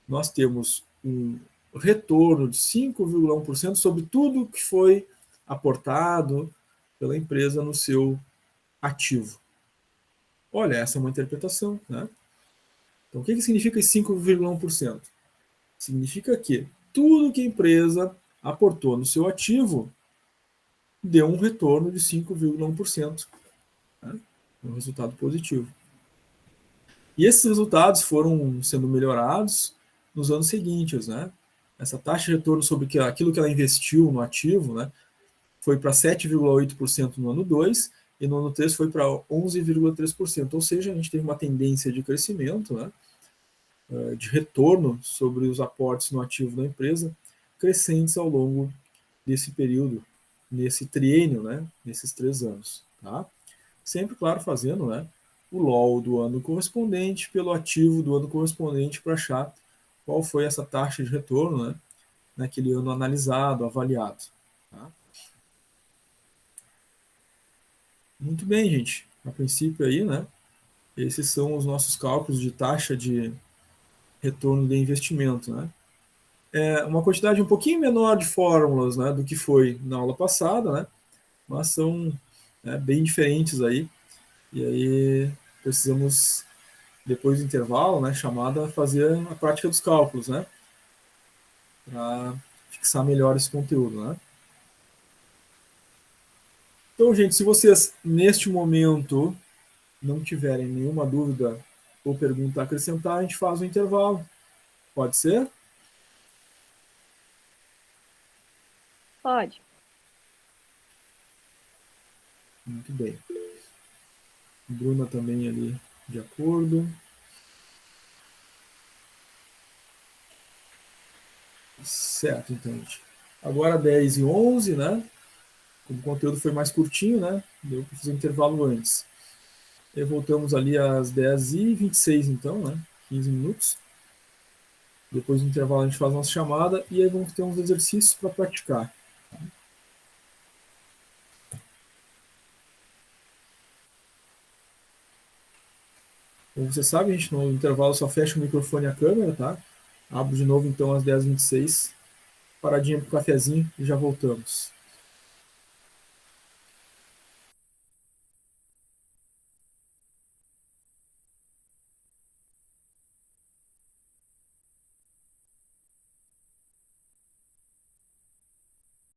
nós temos um retorno de 5,1% sobre tudo que foi aportado pela empresa no seu ativo. Olha, essa é uma interpretação, né? Então, o que significa esse 5,1%? Significa que tudo que a empresa aportou no seu ativo deu um retorno de 5,1%, né? Um resultado positivo. E esses resultados foram sendo melhorados nos anos seguintes, né? Essa taxa de retorno sobre aquilo que ela investiu no ativo, né, foi para 7,8% no ano 2 e no ano 3 foi para 11,3%. Ou seja, a gente teve uma tendência de crescimento, né, de retorno sobre os aportes no ativo da empresa, crescentes ao longo desse período, nesse triênio, né, nesses 3 anos. Tá? Sempre, claro, fazendo, né, o LOL do ano correspondente pelo ativo do ano correspondente para achar qual foi essa taxa de retorno, né, naquele ano analisado, avaliado. Tá? Muito bem, gente. A princípio aí, né, esses são os nossos cálculos de taxa de retorno de investimento, né. É uma quantidade um pouquinho menor de fórmulas, né, do que foi na aula passada, né, mas são, né, bem diferentes aí. E aí precisamos, depois do intervalo, né, chamada, fazer a prática dos cálculos, né, para fixar melhor esse conteúdo, né. Então, gente, se vocês neste momento não tiverem nenhuma dúvida ou pergunta a acrescentar, a gente faz o intervalo. Pode ser? Pode. Muito bem. Bruna também ali de acordo. Certo, então, gente. Agora 10h11, né? Como o conteúdo foi mais curtinho, né? Deu para fazer um intervalo antes. E voltamos ali às 10h26, então, né? 15 minutos. Depois do intervalo a gente faz nossa chamada e aí vamos ter uns exercícios para praticar. Como você sabe, a gente no intervalo só fecha o microfone e a câmera, tá? Abro de novo então às 10h26. Paradinha pro cafezinho e já voltamos.